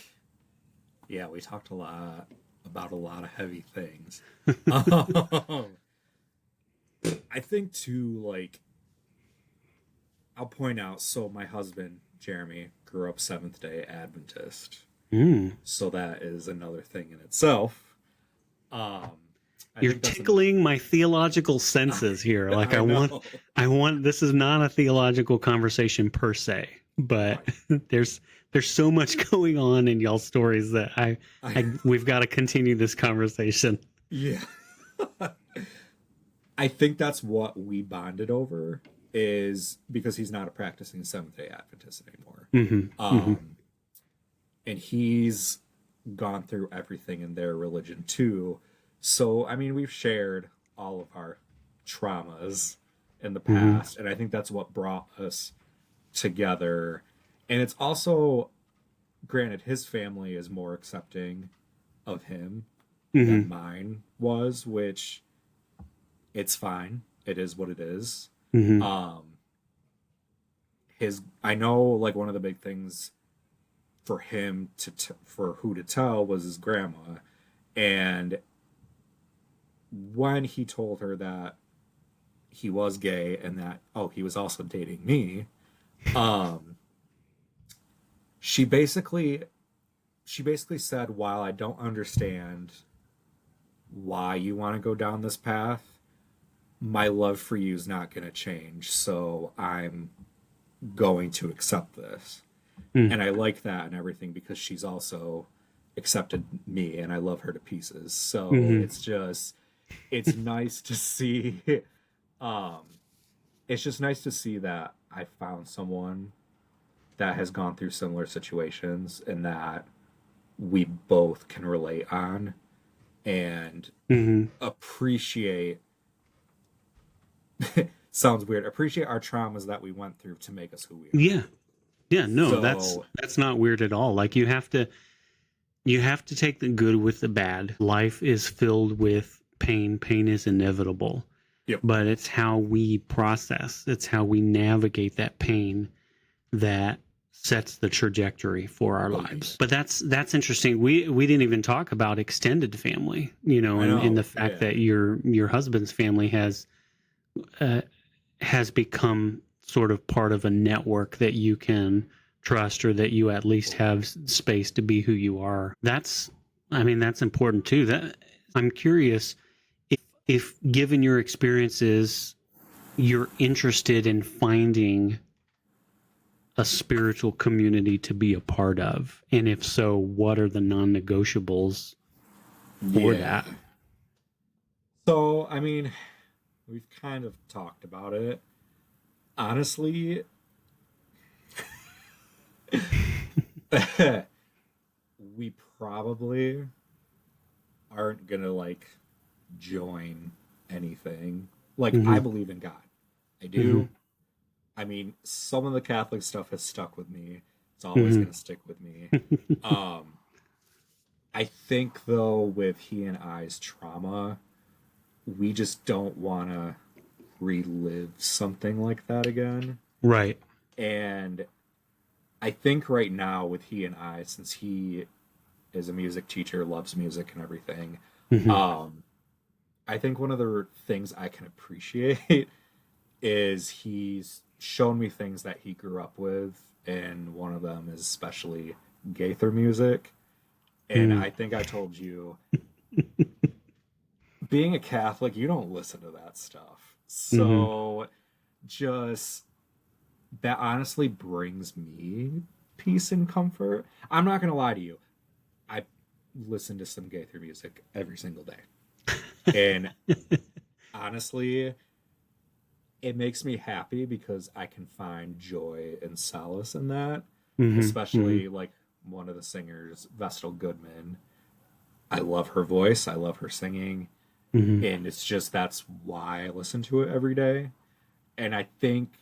yeah, we talked a lot about a lot of heavy things. I think too, like, I'll point out, so my husband, Jeremy, grew up Seventh-day Adventist. So that is another thing in itself. You're tickling my theological senses here. Like, I want, this is not a theological conversation per se, but there's so much going on in y'all's stories that we've got to continue this conversation. Yeah. I think that's what we bonded over, is because he's not a practicing Seventh-day Adventist anymore. And he's gone through everything in their religion too. So, I mean, we've shared all of our traumas in the past, and I think that's what brought us together. And it's also, granted, his family is more accepting of him than mine was, which, it's fine. It is what it is. I know, like, one of the big things for him for who to tell was his grandma. And when he told her that he was gay and that, he was also dating me, she basically said, while I don't understand why you want to go down this path, my love for you is not going to change, so I'm going to accept this. And I like that and everything, because she's also accepted me, and I love her to pieces. So it's nice to see. It's just nice to see that I found someone that has gone through similar situations and that we both can relate on and appreciate. Sounds weird. Appreciate our traumas that we went through to make us who we are. Yeah, no, that's not weird at all. Like, you have to take the good with the bad. Life is filled with pain. Pain is inevitable. Yep. But it's how we process, it's how we navigate that pain that sets the trajectory for our lives. But that's interesting. We didn't even talk about extended family, and the fact that your husband's family has become sort of part of a network that you can trust, or that you at least have space to be who you are. That's important too. That I'm curious if given your experiences, you're interested in finding a spiritual community to be a part of, and if so, what are the non-negotiables for that? So, I mean, we've kind of talked about it. Honestly, we probably aren't gonna, like, join anything. Like, I believe in God. I do. I mean, some of the Catholic stuff has stuck with me. It's always gonna stick with me. I think, though, with he and I's trauma, we just don't want to relive something like that again. Right. And I think right now with he and I, since he is a music teacher, loves music and everything, I think one of the things I can appreciate is he's shown me things that he grew up with, and one of them is especially Gaither music. And I think I told you, being a Catholic, you don't listen to that stuff. So just that honestly brings me peace and comfort. I'm not going to lie to you. listen to some Gaither music every single day. And honestly, it makes me happy because I can find joy and solace in that. Especially like one of the singers, Vestal Goodman. I love her voice. I love her singing. And it's just, that's why I listen to it every day. And I think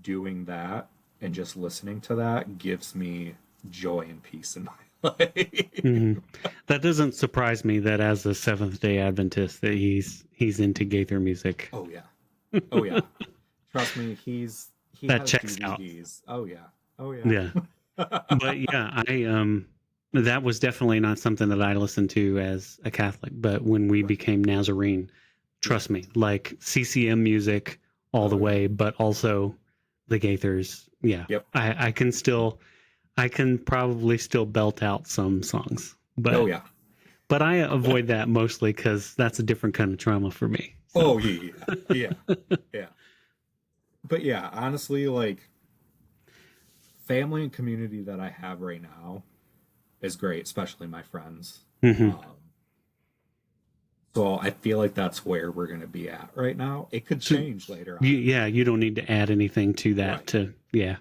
doing that and just listening to that gives me joy and peace in my life. That doesn't surprise me that as a Seventh-day Adventist that he's into Gaither music. Oh yeah. Oh yeah. Trust me, he that has checks DVDs. out. Oh yeah. Oh yeah. Yeah. But yeah, that was definitely not something that I listened to as a Catholic. But when we became Nazarene, trust me, like CCM music all the way, but also the Gaithers. Yeah. Yep. I can probably still belt out some songs. But oh yeah. But I avoid that mostly because that's a different kind of trauma for me. So. Oh yeah. Yeah. But yeah, honestly, like, family and community that I have right now is great, especially my friends. So I feel like that's where we're going to be at right now. It could change later on. You don't need to add anything to that. Right.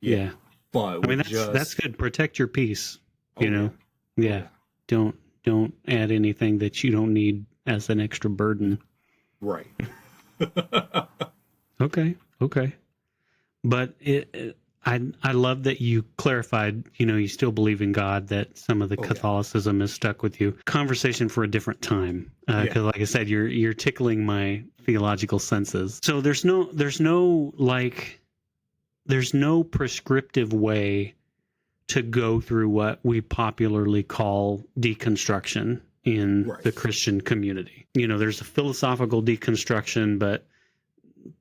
Yeah. But I mean, that's good. Protect your peace. You know. Yeah. Don't add anything that you don't need as an extra burden. Right. Okay. But I love that you clarified, you still believe in God, that some of the Catholicism is stuck with you. Conversation for a different time. Because like I said, you're tickling my theological senses. So there's no prescriptive way to go through what we popularly call deconstruction in the Christian community. There's a philosophical deconstruction, but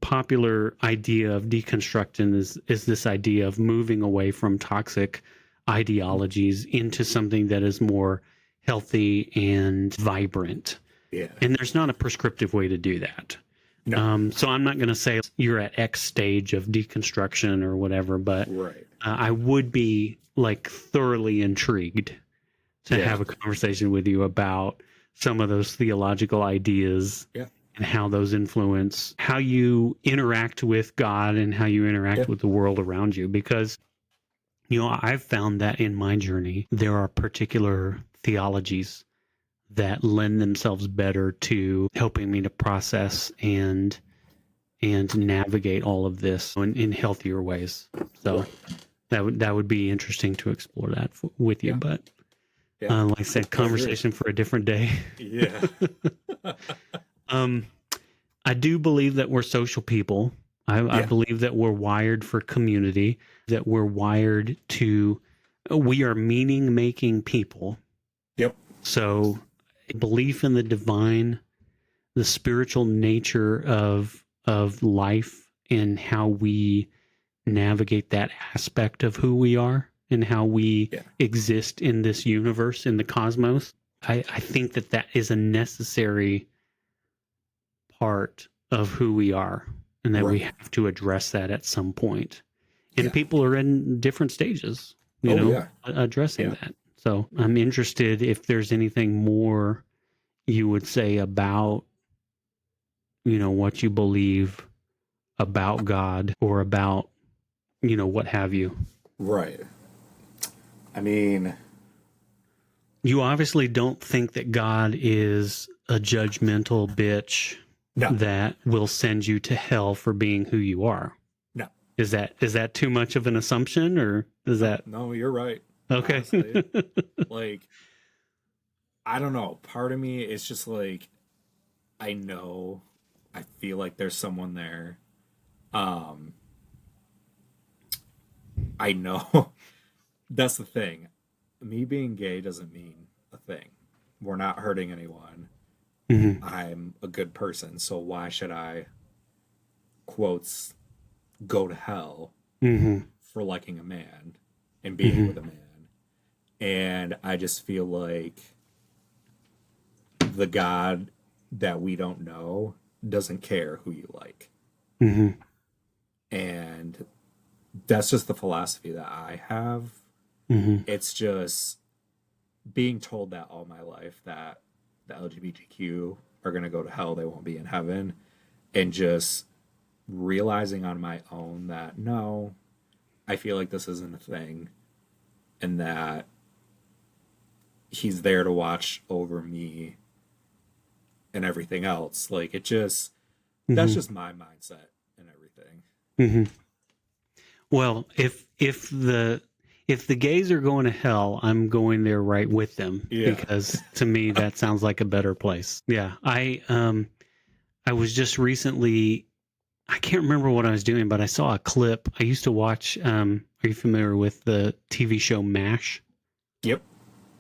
popular idea of deconstructing is this idea of moving away from toxic ideologies into something that is more healthy and vibrant. Yeah. And there's not a prescriptive way to do that. No. So I'm not going to say you're at X stage of deconstruction or whatever, but I would be like thoroughly intrigued to have a conversation with you about some of those theological ideas and how those influence how you interact with God and how you interact with the world around you. Because, I've found that in my journey, there are particular theologies that lend themselves better to helping me to process and navigate all of this in healthier ways. So that would be interesting to explore that with you. But like I said, conversation for a different day. Yeah. I do believe that we're social people. I believe that we're wired for community, that we're wired we are meaning-making people. Yep. So belief in the divine, the spiritual nature of life and how we navigate that aspect of who we are and how we exist in this universe, in the cosmos. I think that is a necessary part of who we are, and that we have to address that at some point. And people are in different stages, addressing that. So I'm interested if there's anything more you would say about, what you believe about God or about, what have you. Right. I mean, you obviously don't think that God is a judgmental bitch that will send you to hell for being who you are. No. Is that too much of an assumption, or is that? No, you're right. Okay. Like, I don't know. Part of me is just like, I feel like there's someone there. I know. That's the thing. Me being gay doesn't mean a thing. We're not hurting anyone. Mm-hmm. I'm a good person, so why should I, quotes, go to hell for liking a man and being with a man? And I just feel like the God that we don't know doesn't care who you like. Mm-hmm. And that's just the philosophy that I have. Mm-hmm. It's just being told that all my life, that the LGBTQ are going to go to hell, they won't be in heaven, and just realizing on my own that no, I feel like this isn't a thing, and that he's there to watch over me and everything else. Like, it just, that's just my mindset and everything. Mm-hmm. Well, if the gays are going to hell, I'm going there right with them, because to me that sounds like a better place. Yeah, I was just recently, I can't remember what I was doing, but I saw a clip. I used to watch. Are you familiar with the TV show MASH? Yep.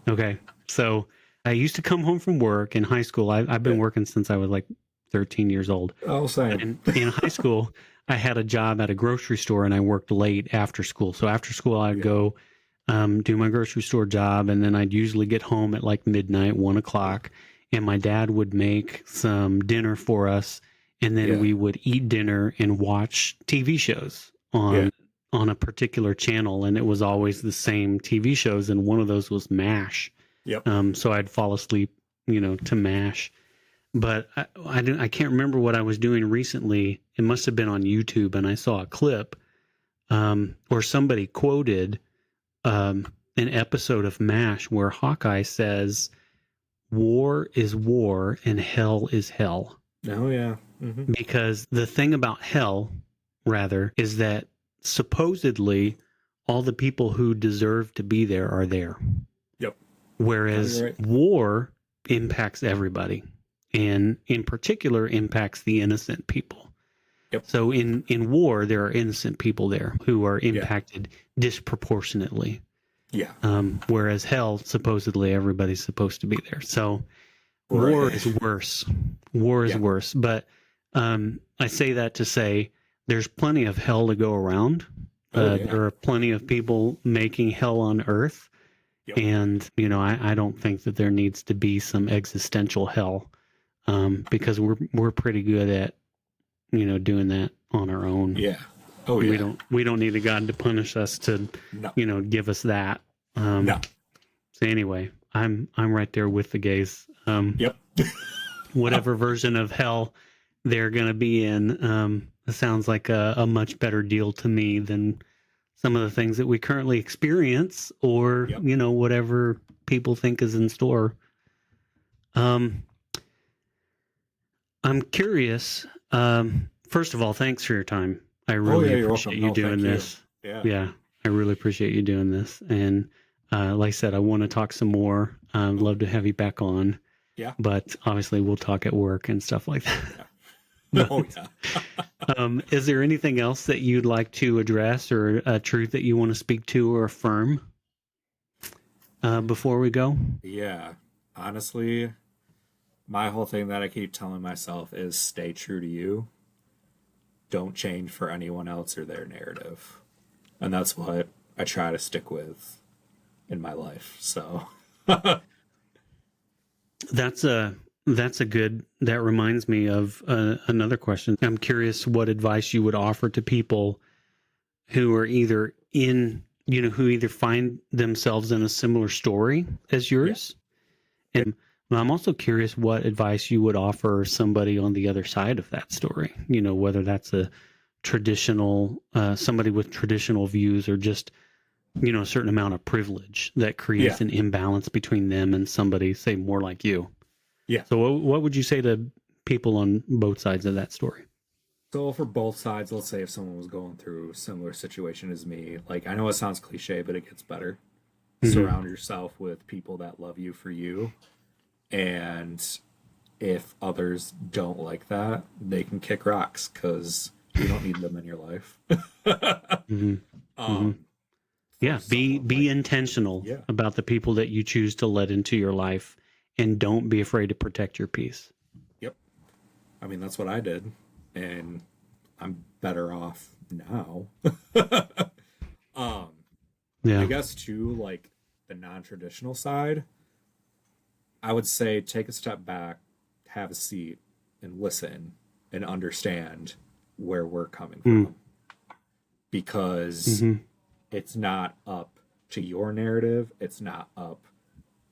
Okay, so I used to come home from work in high school. I've been working since I was like 13 years old. Oh, same. And in high school, I had a job at a grocery store, and I worked late after school. So after school, I'd go do my grocery store job, and then I'd usually get home at like midnight, 1 o'clock, and my dad would make some dinner for us, and then we would eat dinner and watch TV shows on a particular channel, and it was always the same TV shows, and one of those was MASH. Yep. So I'd fall asleep, to MASH. But I can't remember what I was doing recently. It must have been on YouTube, and I saw a clip or somebody quoted an episode of MASH where Hawkeye says, "War is war and hell is hell." Oh, yeah. Mm-hmm. Because the thing about hell, rather, is that supposedly all the people who deserve to be there are there. Yep. Whereas war impacts everybody, and in particular impacts the innocent people. Yep. So in war, there are innocent people there who are impacted disproportionately. Yeah. Whereas hell, supposedly everybody's supposed to be there. So war is worse. War is worse. But I say that to say there's plenty of hell to go around. There are plenty of people making hell on earth. Yep. And, I don't think that there needs to be some existential hell, because we're pretty good at, doing that on our own. Yeah. Oh, yeah. We don't need a God to punish us to, give us that. No. So anyway, I'm right there with the gays. Yep. Whatever version of hell they're going to be in, it sounds like a much better deal to me than some of the things that we currently experience, or, whatever people think is in store. I'm curious. First of all, thanks for your time. I really appreciate you doing this. Yeah, I really appreciate you doing this. And like I said, I want to talk some more. I'd love to have you back on. Yeah. But obviously we'll talk at work and stuff like that. Is there anything else that you'd like to address, or a truth that you want to speak to or affirm before we go? Yeah. Honestly, my whole thing that I keep telling myself is stay true to you. Don't change for anyone else or their narrative. And that's what I try to stick with in my life. So that reminds me of another question. I'm curious what advice you would offer to people who are either who either find themselves in a similar story as yours. Yeah. And I'm also curious what advice you would offer somebody on the other side of that story, whether that's a traditional, somebody with traditional views, or just, a certain amount of privilege that creates an imbalance between them and somebody, say, more like you. Yeah. So what would you say to people on both sides of that story? So for both sides, let's say if someone was going through a similar situation as me, like, I know it sounds cliche, but it gets better. Mm-hmm. Surround yourself with people that love you for you. And if others don't like that, they can kick rocks, because you don't need them in your life. Yeah, be intentional about the people that you choose to let into your life, and don't be afraid to protect your peace. Yep. I mean, that's what I did, and I'm better off now. I guess too, like, the non-traditional side, I would say take a step back, have a seat, and listen and understand where we're coming from. Because it's not up to your narrative. It's not up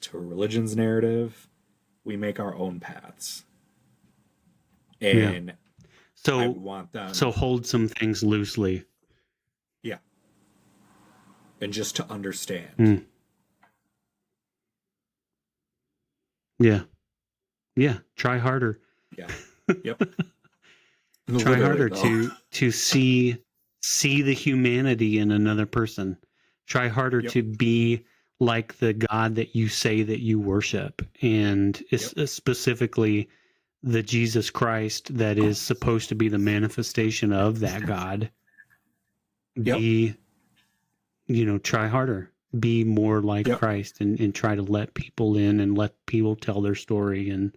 to a religion's narrative, we make our own paths. And so I want them. So hold some things loosely. Yeah. And just to understand. Yeah. Yeah. Try harder. Yeah. Yep. Try harder to see the humanity in another person. Try harder to be like the God that you say that you worship, and specifically the Jesus Christ that is supposed to be the manifestation of that God. Be, try harder. Be more like Christ, and try to let people in and let people tell their story. And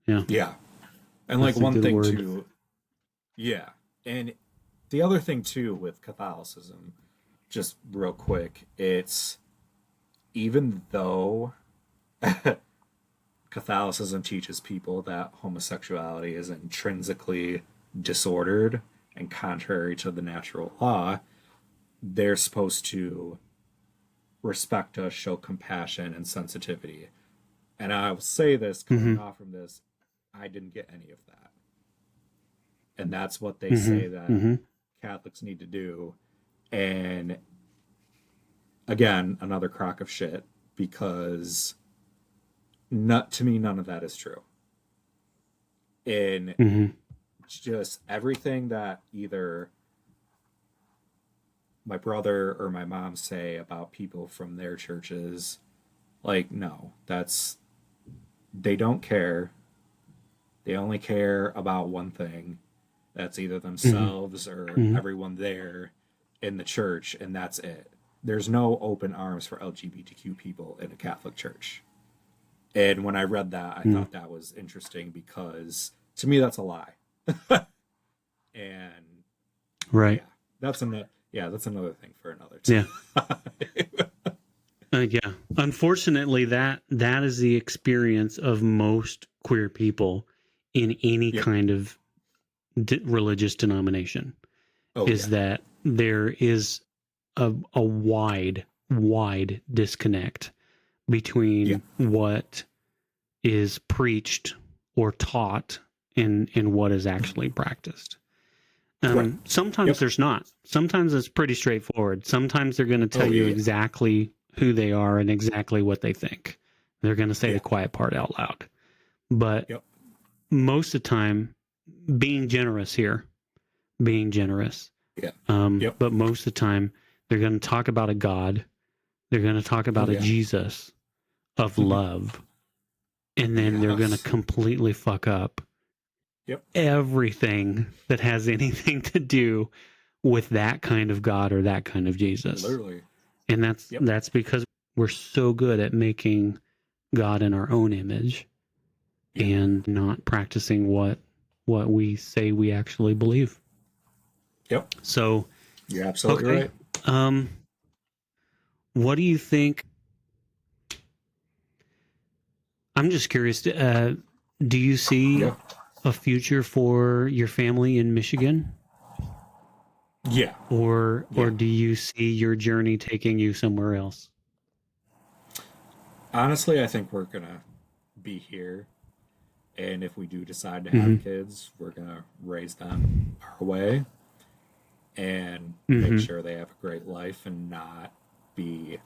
and like one thing too, and the other thing too with Catholicism, just real quick, it's even though Catholicism teaches people that homosexuality is intrinsically disordered and contrary to the natural law, they're supposed to respect us, show compassion and sensitivity. And I will say this, coming off from this, I didn't get any of that. And that's what they say that Catholics need to do. And again, another crock of shit, because to me, none of that is true. And just everything that either my brother or my mom say about people from their churches, like, no, they don't care. They only care about one thing. That's either themselves or everyone there in the church, and that's it. There's no open arms for LGBTQ people in a Catholic church. And when I read that, I thought that was interesting, because to me that's a lie. And that's another thing for another time. Unfortunately, that is the experience of most queer people in any kind of religious denomination. That there is a wide disconnect between what is preached or taught and what is actually practiced. Sometimes there's not. Sometimes it's pretty straightforward. Sometimes they're going to tell you exactly who they are and exactly what they think. They're going to say the quiet part out loud. But most of the time, being generous. But most of the time, they're going to talk about a God. They're going to talk about a Jesus of love. And then they're going to completely fuck up everything that has anything to do with that kind of God or that kind of Jesus. Literally. And that's because we're so good at making God in our own image and not practicing what we say we actually believe. So you're absolutely right. What do you think? I'm just curious. Do you see a future for your family in Michigan? Or do you see your journey taking you somewhere else? Honestly, I think we're gonna be here, and if we do decide to have kids, we're gonna raise them our way and make sure they have a great life and not be,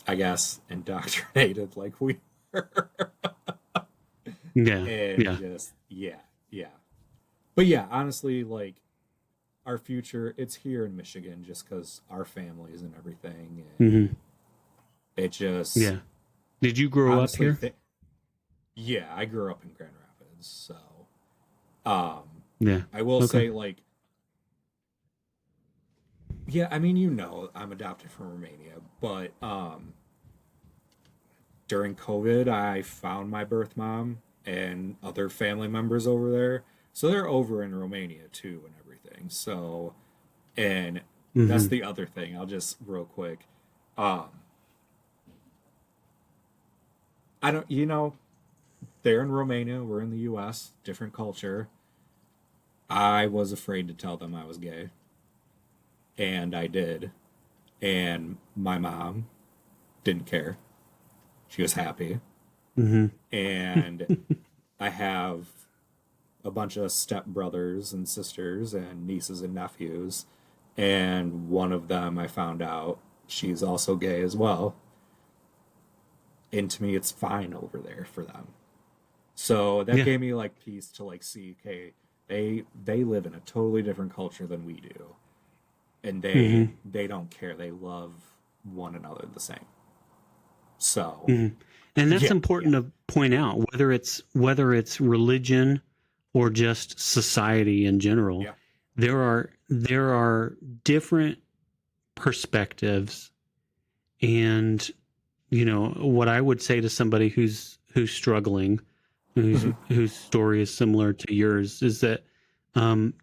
I guess, indoctrinated like we were. But honestly, like, our future, it's here in Michigan just because our families and everything. And it just... Did you grow up here? I grew up in Grand Rapids, so... I will say, like... I mean, I'm adopted from Romania, but during COVID, I found my birth mom and other family members over there. So they're over in Romania, too, and everything. So, and that's the other thing. I'll just, real quick. I don't, they're in Romania. We're in the U.S., different culture. I was afraid to tell them I was gay. And I did. And my mom didn't care. She was happy. Mm-hmm. And I have a bunch of stepbrothers and sisters and nieces and nephews. And one of them, I found out, she's also gay as well. And to me, it's fine over there for them. So that gave me like peace to like see, okay, they live in a totally different culture than we do. And they don't care. They love one another the same. So and that's important to point out, whether it's religion or just society in general. There are different perspectives, and what I would say to somebody who's struggling, whose story is similar to yours, is that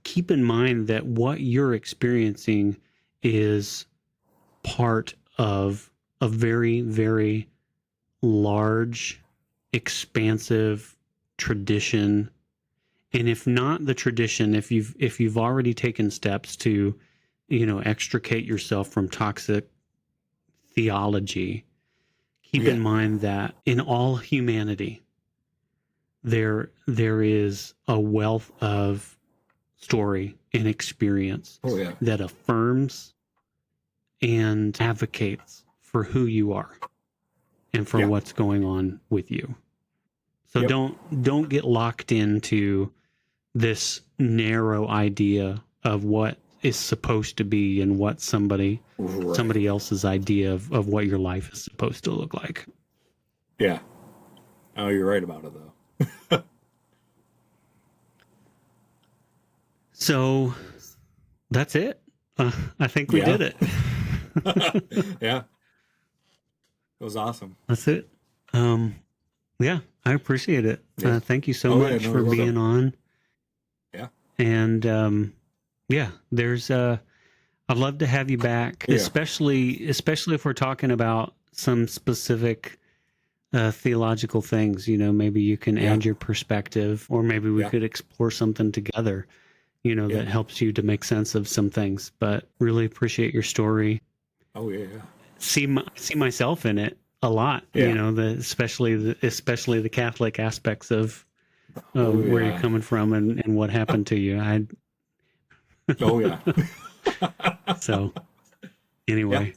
keep in mind that what you're experiencing is part of a very, very large, expansive tradition. And if not the tradition, if you've already taken steps to, extricate yourself from toxic theology, keep in mind that in all humanity, there is a wealth of story and experience that affirms and advocates for who you are and for what's going on with you. So don't get locked into this narrow idea of what is supposed to be and what somebody else's idea of what your life is supposed to look like. Yeah. Oh, you're right about it though. So that's it. I think we did it. Yeah. It was awesome. That's it. Yeah, I appreciate it. Thank you so much for being on. Yeah. And there's I'd love to have you back, especially if we're talking about some specific theological things. Maybe you can add your perspective, or maybe we could explore something together, that helps you to make sense of some things. But really appreciate your story. Oh yeah. See myself in it a lot. Especially the Catholic aspects of where you're coming from and what happened to you. So anyway,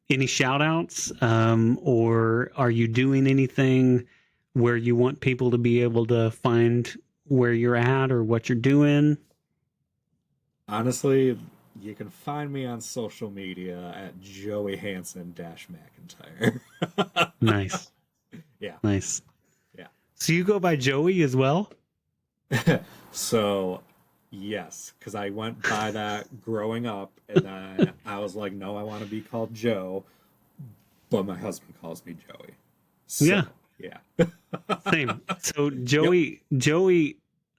any shout outs, or are you doing anything where you want people to be able to find where you're at or what you're doing? Honestly, you can find me on social media at Joey Hanson-McIntyre. Nice. Yeah. Nice. Yeah. So you go by Joey as well? So, yes, because I went by that growing up, and then I was like, no, I want to be called Joe, but my husband calls me Joey. So, yeah. Same. So Joey,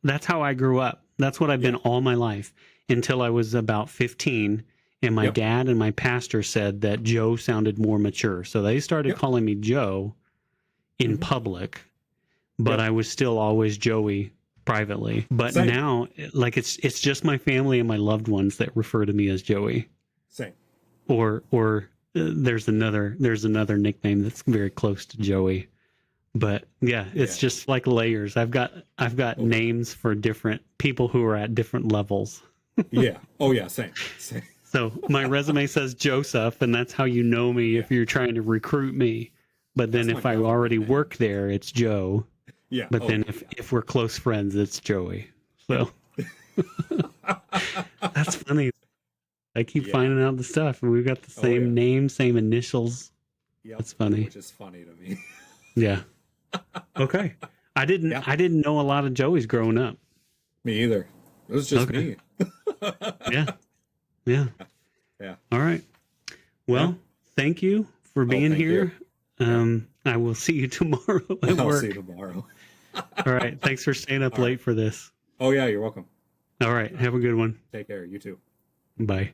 that's how I grew up. That's what I've been all my life until I was about 15. And my dad and my pastor said that Joe sounded more mature. So they started calling me Joe in public, but I was still always Joey privately. But now, like, it's just my family and my loved ones that refer to me as Joey. Same. Or there's another nickname that's very close to Joey. But it's just like layers. I've got names for different people who are at different levels. Yeah. Oh yeah. Same. So my resume says Joseph, and that's how you know me if you're trying to recruit me. But then if I already work there, it's Joe. Yeah. But then if we're close friends, it's Joey. So that's funny. I keep finding out the stuff, and we've got the same name, same initials. Yep. That's funny. Which is funny to me. Yeah. Okay. I didn't know a lot of Joeys growing up. Me either. It was just me. Yeah. Yeah. All right. Well, thank you for being here. I will see you tomorrow at I'll work. see you tomorrow. All right. Thanks for staying up late for this. Oh yeah, you're welcome. All right. Have a good one. Take care. You too. Bye.